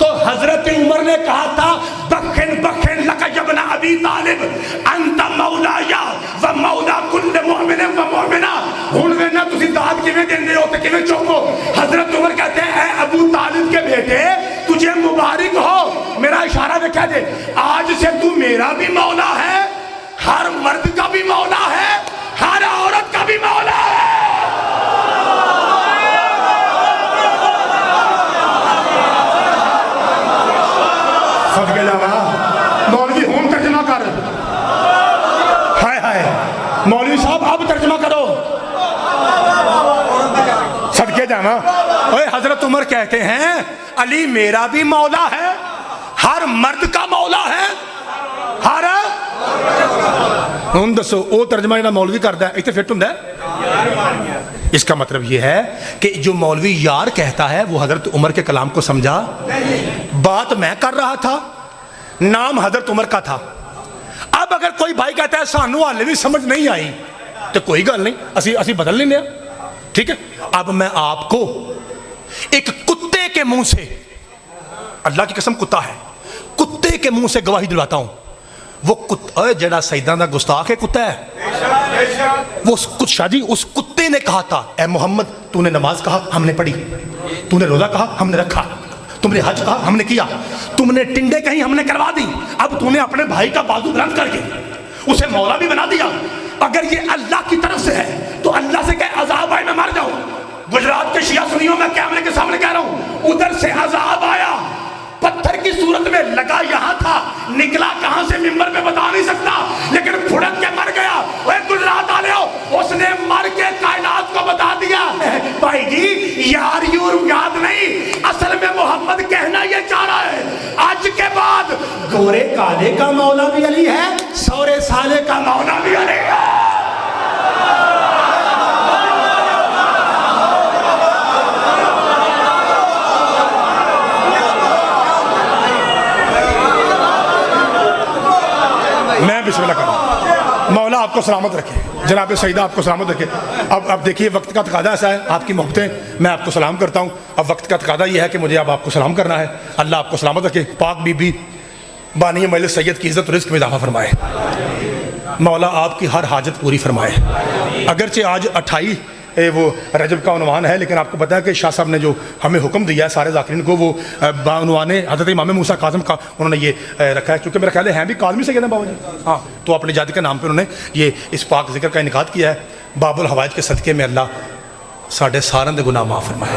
तो हजरत उमर ने कहा था बखन बखन लका यब्न अबी तालिब अंत मौलाया व मौला कुल्ल मुमिन व मुमिना। हुण वे ना तुसी दाद किवें देंदे हो ते किवें चुप हो। हजरत उमर कहते हैं ऐ अबू तालिब के बेटे, तुझे मुबारक हो। मेरा इशारा देखा दे, आज से तू मेरा भी मौला है, हर मर्द का भी मौला है, हर औरत का भी मौला है। सदके जावा, मौलवी हूं तर्जमा कर। हाय हाय मौलवी साहब अब तर्जमा करो। सदके जावा, ओए हजरत उमर कहते हैं अली मेरा भी मौला है, हर मर्द का मौला है, हर। हम दसो वो तर्जमा जो मौलवी करता है इतने फिट होंगे। इसका मतलब यह है कि जो मौलवी यार कहता है वो हजरत उमर के कलाम को समझा। बात मैं कर रहा था, नाम हजरत उमर का था। अब अगर कोई भाई कहता है सानू हाले भी समझ नहीं आई, तो कोई गल नहीं, असी बदल लेंगे, ठीक है। अब मैं आपको एक कुत्ते के मुंह से, अल्लाह की कसम कुत्ता है, कुत्ते के मुंह से गवाही दिलवाता हूं। वो कुत्ता जड़ा सईदा का गुस्ताख है, कुत्ता है वो। कुछ शादी उस कुत्ते ने कहा था, ए मोहम्मद तूने नमाज कहा हमने पढ़ी, तूने रोजा कहा हमने रखा, तुमने हज कहा हमने किया, तुमने टिंडे कहीं हमने करवा दी, अब तूने अपने भाई का बाजू बुलंद करके उसे मौला भी बना दिया। अगर ये अल्लाह की तरफ से है तो अल्लाह से कहे अजाब आए मैं मर जाऊं। गुजरात के शिया सुनियो, मैं कैमरे के सामने कह रहा हूं, उधर से अजाब आया, पत्थर की सूरत में लगा यहां था, निकला कहां से मिंबर पे बता नहीं सकता, लेकिन फुड़क के मर गया। ओए गुजरात वाले हो, उसने मर के कायनात को बता दिया भाई जी यार यूर याद नहीं, असल में मोहम्मद कहना ये चाह रहा है आज के बाद गोरे काले का मौला भी अली है, सौरे साले का मौला भी अली है। मैं बिस्मिल्लाह कर रहा हूँ। मौला आपको सलामत रखे, जनाब सईदा आपको सलामत रखे। अब देखिए वक्त का तकादा ऐसा है, आपकी मोहब्बतें, मैं आपको सलाम करता हूँ। अब वक्त का तकादा ये है कि मुझे अब आपको सलाम करना है। अल्लाह आपको सलामत रखे। पाक बीबी बानी मजलिस सैयद की इज़्ज़त रिज़्क़ में इज़ाफ़ा फरमाए। मौला आपकी हर हाजत पूरी फरमाए। अगरचे आज 28 वो रजब का उन्वान है, लेकिन आपको पता है कि शाह साहब ने जो हमें हुक्म दिया है सारे ज़ाकिरीन को, वो बाउनवान हज़रत इमाम मूसा काज़म का उन्होंने ये रखा है। क्योंकि मेरा ख्याल है भी काज़मी से कहते हैं बाबा जी, हाँ, तो अपने जाति के नाम पर उन्होंने ये इस पाक ज़िक्र का इनकाद किया है। बाबुल हवाइज के सदक़े में अल्लाह साढ़े सारे दे गुनाह माफ़ फरमाए।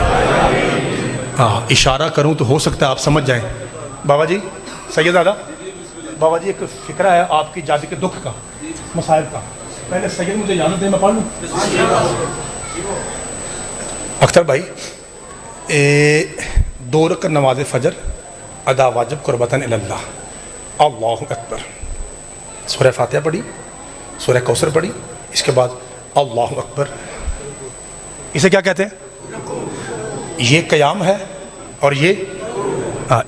हाँ, इशारा करूँ तो हो सकता है आप समझ जाएँ। बाबा जी सैयद दादा, बाबा जी एक फ़िक्रा है आपकी जाति के दुख का, मसाइब का। पहले सैयद मुझे इजाज़त दें, मैं पढ़ लूँ। अख्तर भाई, 2 रकअत नमाज फ़जर अदा वाजिब कुर्बतन इल्लल्लाह, अल्लाहु अकबर। सूरह फातिहा पढ़ी, सूरह कौसर पढ़ी, इसके बाद अल्लाहु अकबर। इसे क्या कहते हैं? ये क़याम है। और ये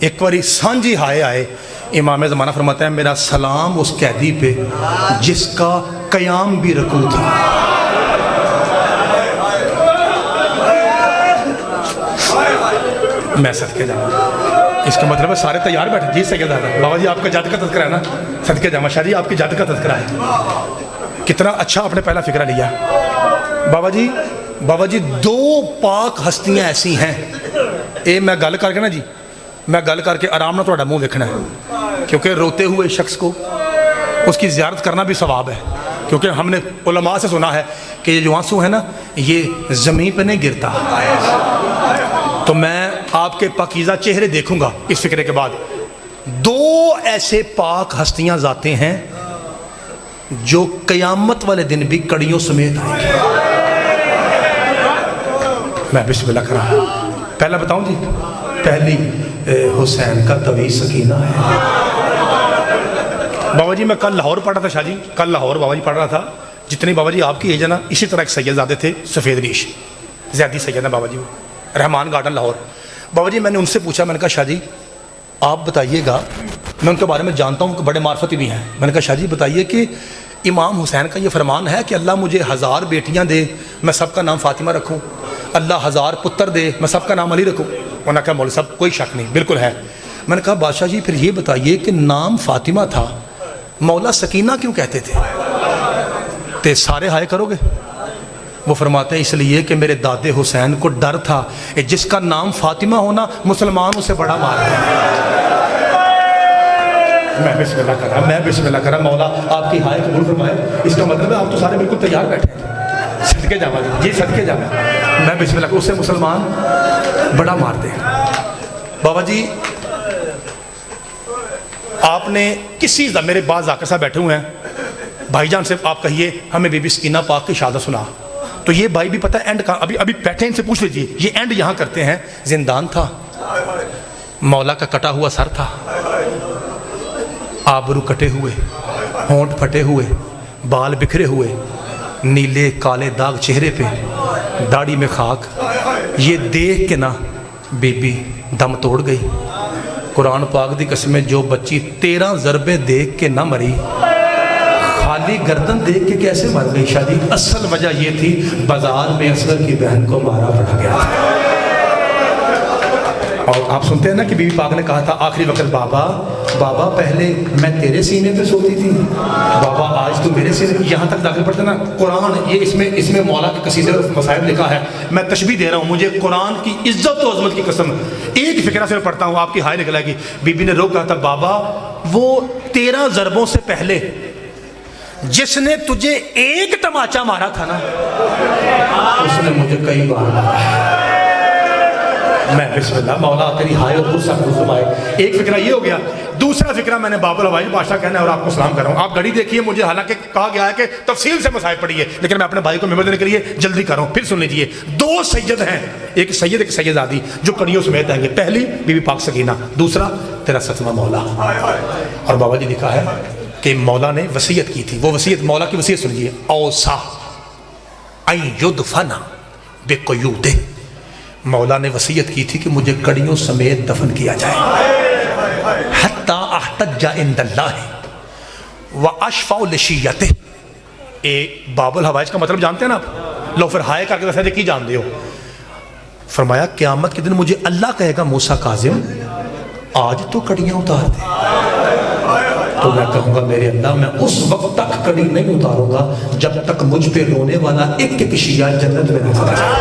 एक बारी सांझी हाय आए, इमाम ज़माना फरमाता है मेरा सलाम उस कैदी पे जिसका क़याम भी रुकू था। मैं सदके जाऊँ, इसका मतलब है सारे तैयार बैठे। जी सैयद दादा, बाबा जी आपका जात का तज़किरा है ना, सदके जामा शाह जी आपकी जात का तज़किरा है। कितना अच्छा आपने पहला फ़िक्रा लिया बाबा जी। बाबा जी 2 पाक हस्तियाँ ऐसी हैं, ये मैं गल करके ना जी, मैं गल करके आराम ना थोड़ा मुँह देखना है, क्योंकि रोते हुए शख्स को उसकी ज़ियारत करना भी सवाब है। क्योंकि हमने उलमा से सुना है कि ये जो आंसू है ना, ये ज़मीन पर नहीं गिरता। तो मैं आपके पाकीज़ा चेहरे देखूंगा इस फिक्रे के बाद। 2 ऐसे पाक हस्तियां जाते हैं जो क़यामत वाले दिन भी कड़ियों समेत आएंगे। मैं बिस्मिल्लाह कर रहा हूं। पहला बताऊं जी, पहली हुसैन का तवी सकीना है। बाबा जी मैं कल लाहौर पढ़ रहा था, शाह जी कल लाहौर बाबा जी पढ़ रहा था। जितनी बाबा जी आपकी एज है ना, इसी तरह एक सैयदजादे थे सफ़ेद रीश, ज़्यादी सैयद है बाबा जी, वो रहमान गार्डन लाहौर। बाबा जी मैंने उनसे पूछा, मैंने कहा शाह जी आप बताइएगा, मैं उनके बारे में जानता हूँ कि बड़े मार्फती भी हैं। मैंने कहा शाह जी बताइए कि इमाम हुसैन का ये फरमान है कि अल्लाह मुझे 1000 बेटियाँ दे, मैं सबका नाम फ़ातिमा रखूँ, अल्लाह 1000 पुत्र दे, मैं सबका नाम अली रखूँ। उन्होंने कहा मौलवी साहब कोई शक नहीं, बिल्कुल है। मैंने कहा बादशाह जी फिर ये बताइए कि नाम फ़ातिमा था, मौला सकीना क्यों कहते थे? तो सारे हाय करोगे? वो फरमाते हैं इसलिए कि मेरे दादे हुसैन को डर था जिसका नाम फातिमा होना मुसलमान उसे बड़ा मारते हैं। मैं बिस्मिल्लाह कर रहा, मैं बिस्मिल्लाह कर रहा। मौला आपकी हाय कबूल फरमाए। इसका मतलब है आप तो सारे बिल्कुल तैयार बैठे हैं। सदके जावा जी, सदके जावा। मैं बिस्मिल्लाह कर, उससे मुसलमान बड़ा मारते हैं। बाबा जी आपने किसी मेरे बाद जाकर साहब बैठे हुए हैं, भाईजान से आप कहिए हमें बीबी सकीना पाक की शहादत सुना। तो ये भाई भी पता है एंड का, अभी अभी बैठे इनसे पूछ लीजिए, ये एंड यहाँ करते हैं। जिंदान था, मौला का कटा हुआ सर था, आबरू कटे हुए, होंठ फटे हुए, बाल बिखरे हुए, नीले काले दाग चेहरे पे, दाढ़ी में खाक। ये देख के ना बीबी दम तोड़ गई। कुरान पाक दी कसम, जो बच्ची 13 ज़रबे देख के ना मरी, खाली गर्दन देख के कैसे मर गई शादी? असल वजह ये थी बाजार में असगर की बहन को मारा पड़ा गया था। और आप सुनते हैं ना कि बीबी पाक ने कहा था आखिरी वक्त, बाबा बाबा पहले मैं तेरे सीने पे सोती थी, बाबा आज तो मेरे सीने। यहाँ तक दाखिल पड़ते ना कुरान, ये इसमें मौला के कसीदे और मसाइब लिखा है। मैं तशबीह दे रहा हूँ, मुझे कुरान की इज्जत और अजमत की कसम एक फिक्रा से मैं पढ़ता हूँ, आपकी हाय निकलेगी। बीबी ने रोक कहा था, बाबा वो 13 ज़रबों से पहले जिसने तुझे एक तमाचा मारा था ना, उसने मुझे कई बार मारा। मैं बिस्मिल्लाह, मौला तेरी हाय और गुस्सा फरमाए। एक फिक्रा ये हो गया। दूसरा फिक्रा मैंने बाबुल हवाइज बादशाह कहना है और आपको सलाम कर रहा हूँ। आप घड़ी देखिए, मुझे हालांकि कहा गया है कि तफसील से मसाइल पढ़िए, लेकिन मैं अपने भाई को मेमोरी देने के लिए जल्दी कर रहा हूँ। फिर सुन लीजिए, 2 सैयद हैं, एक सैयद एक सैयदादी, जो कड़ियों समेत आएंगे। पहली बीबी पाक सकीना, दूसरा तेरा सतमा मौला। और बाबा जी लिखा है कि मौला ने वसीयत की थी। वो वसीयत, मौला की वसीयत सुनिए, औसा युदफना बेक़यूदे। मौला ने वसीयत की थी कि मुझे कड़ियों समेत दफन किया जाए। हत्ता अहतज्जा इंदल्लाह व अशफ़ा लशीयत। ए बाबुल हवाइज का मतलब जानते हैं ना आप? लो फिर हाय करके वैसे की जानते हो। फरमाया क़यामत के दिन मुझे अल्लाह कहेगा मूसा काजिम आज तो कड़ियाँ उतार दे, तो मैं कहूँगा मेरे अल्लाह मैं उस वक्त तक कड़ी नहीं उतारूंगा जब तक मुझ पे रोने वाला एक एक शिया जन्नत में नजर आ जाए।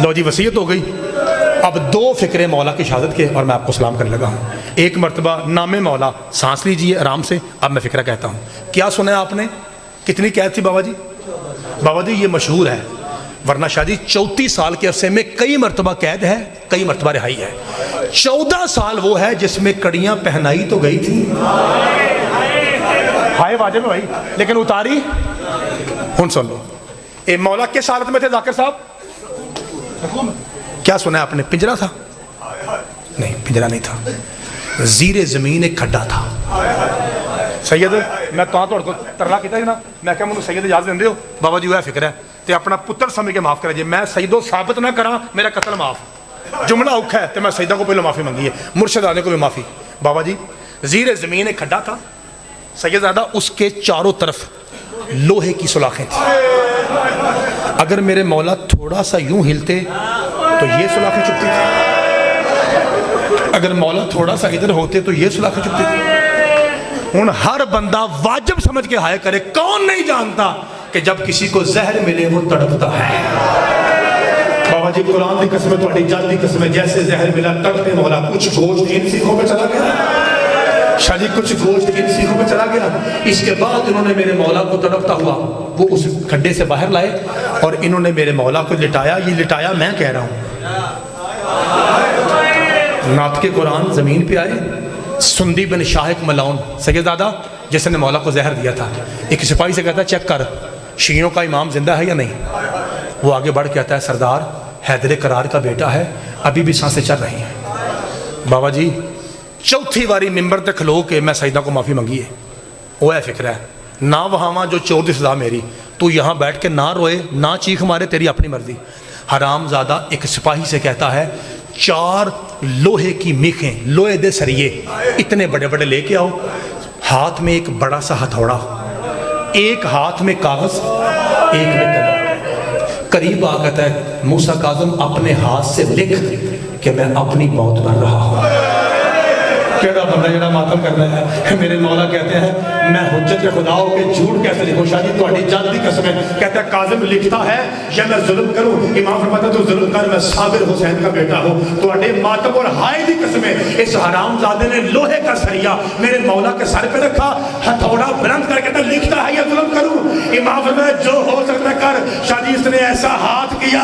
लो जी वसीयत हो गई। अब दो फिक्रे मौला की शहादत के और मैं आपको सलाम करने लगा हूँ। एक मरतबा नामे मौला, सांस लीजिए आराम से। अब मैं फिक्रा कहता हूँ। क्या सुना है आपने? कितनी कैद थी बाबा जी? बाबा जी ये मशहूर है, वरना शाह जी 34 साल के अरसे में कई मरतबा कैद है, कई मरतबा रिहाई है। 14 साल वो है जिसमें कड़ियाँ पहनाई तो गई थी, हाय वाजिब भाई, लेकिन उतारी। हुन सुन लो, ए मौला किस हालत में थे जाकिर साहब? क्या सुना है आपने? पिंजरा था? नहीं, पिंजरा नहीं था, जीरे जमीन एक खड्डा था। सैयद मैं तो तरला किया ना, मैं क्या मैं सैयद इजाजत देंगे हो? बाबा जी वह फिक्र है तो अपना पुत्र समझ के माफ़ करा जी। मैं सईदो साबित ना करा मेरा कत्ल माफ़, जुमला औखा है तो मैं सईदा को पहले माफ़ी मंगी है, मुर्शद आने को भी माफ़ी। बाबा जी ज़ीरे ज़मीन एक खड्डा था सैयदादा, उसके चारों तरफ लोहे की सुलाखें थी। अगर मेरे मौला थोड़ा सा यूं हिलते तो ये सुलाखें चुपती थी, अगर मौला थोड़ा सा इधर होते तो ये सुलाखें चुपती थी। हुन हर बंदा वाजिब समझ के हाय करे, कौन नहीं जानता कि जब किसी को जहर मिले वो तड़पता है। बाबा जी कुरान की कसम, थोड़ी जान की कसम, जैसे जहर मिला तड़पे मौला। कुछ गोश्त इन सीखों पे चला गया शाह जी, कुछ गोश्त इन सीखों पे चला गया। इसके बाद इन्होंने मेरे मौला को तड़पता हुआ वो उस खड्डे से बाहर लाए और इन्होंने मेरे मौला को लिटाया। ये लिटाया मैं कह रहा हूँ, नात के कुरान जमीन पे आए। सुंदी बिन शाहिक मलाउन सैयदादा जिसने मौला को जहर दिया था, एक सिपाही से कहता है चेक कर शियों का इमाम जिंदा है या नहीं। वो आगे बढ़ के आता है सरदार हैदर करार का बेटा है, अभी भी सांसें चल रही हैं। बाबा जी चौथी बारी मिंबर तक खलो के मैं सईदा को माफ़ी मंगी है। वो है फिक्र है ना वहां जो चोर की सजा मेरी, तू यहाँ बैठ के ना रोए ना चीख मारे, तेरी अपनी मर्जी। हरामजादा एक सिपाही से कहता है 4 लोहे की मीखें, लोहे दे सरिये इतने बड़े बड़े लेके आओ, हाथ में एक बड़ा सा हथौड़ा, एक हाथ में कागज, एक में कलम। करीब आ कहता है मूसा काज़िम अपने हाथ से लिख कि मैं अपनी मौत मर रहा हूँ। केड़ा बंदा जरा मातम करना है। मेरे मौला कहते हैं मैं हुज्जत खुदा हो के झूठ कैसे लिखूं? शाह जी तुम्हारी जान की कसम है। कहता है काज़िम लिखता है या मैं जुल्म करूं? इमाम फरमाता तू जुल्म कर, मैं साबिर हुसैन का बेटा हूं। तुम्हारे मातम और हाय की कसम है, इस हरामजादे ने लोहे का सरिया मेरे मौला के सर पे रखा, हथौड़ा बुलंद करके कहता लिखता है या जुल्म करूं? इमाम फरमाता जो हो सकता कर। शाह जी इसने ऐसा हाथ किया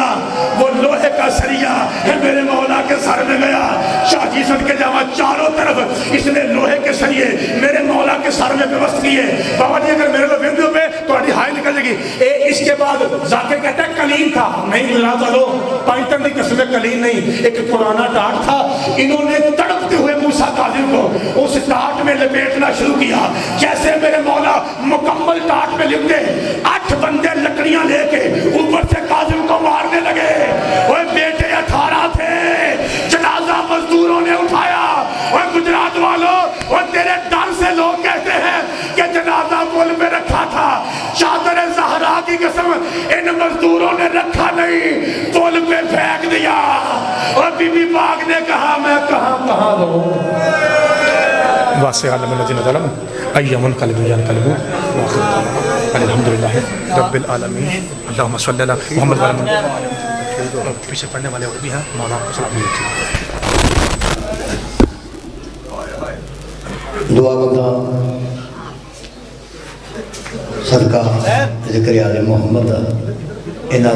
वो लोहे का सरिया मेरे मौला के सर में गया। शाह जी सदके जावा चारों तरफ इसने लोहे के सरिये मेरे मौला के सर में व्यवस्था की है। बाबा जी अगर मेरे को वीडियो पे तो हाई निकल जाएगी। इसके बाद जाकिर कहता है कलीन था, नहीं मिला चलो पाइतन की कसम कलीन नहीं, एक पुराना टाट था। इन्होंने तड़पते हुए मूसा काजिम को उस टाट में लपेटना शुरू किया। जैसे मेरे मौला मुकम्मल टाट में लिपटे 8 बंदे लकड़ियां लेके ऊपर से काजिम को मारने लगे। वो बेटे 18 थे, जनाजा मजदूरों ने उठाया। और गुजरात वालों और तेरे डर से लोग कहते हैं कि जनाजा पुल पे रखा था, चादर ज़हरा की कसम इन मजदूरों ने रखा नहीं, पुल पे फेंक दिया। और बीबी पाक ने कहा मैं कहां रहूं? वासे आलम नज़ीन ज़लम अय्यमुन कल्बु जान कल्बु अल्हम्दुलिल्लाह रब्बिल आलमीन। अल्लाहुम्मा सल्ली अला मुहम्मद व अला पीछे पढ़ने वाले और भी हैं, मौला को सलाम। दुआ बंदा सदका जिक्र आले मोहम्मद इन्हां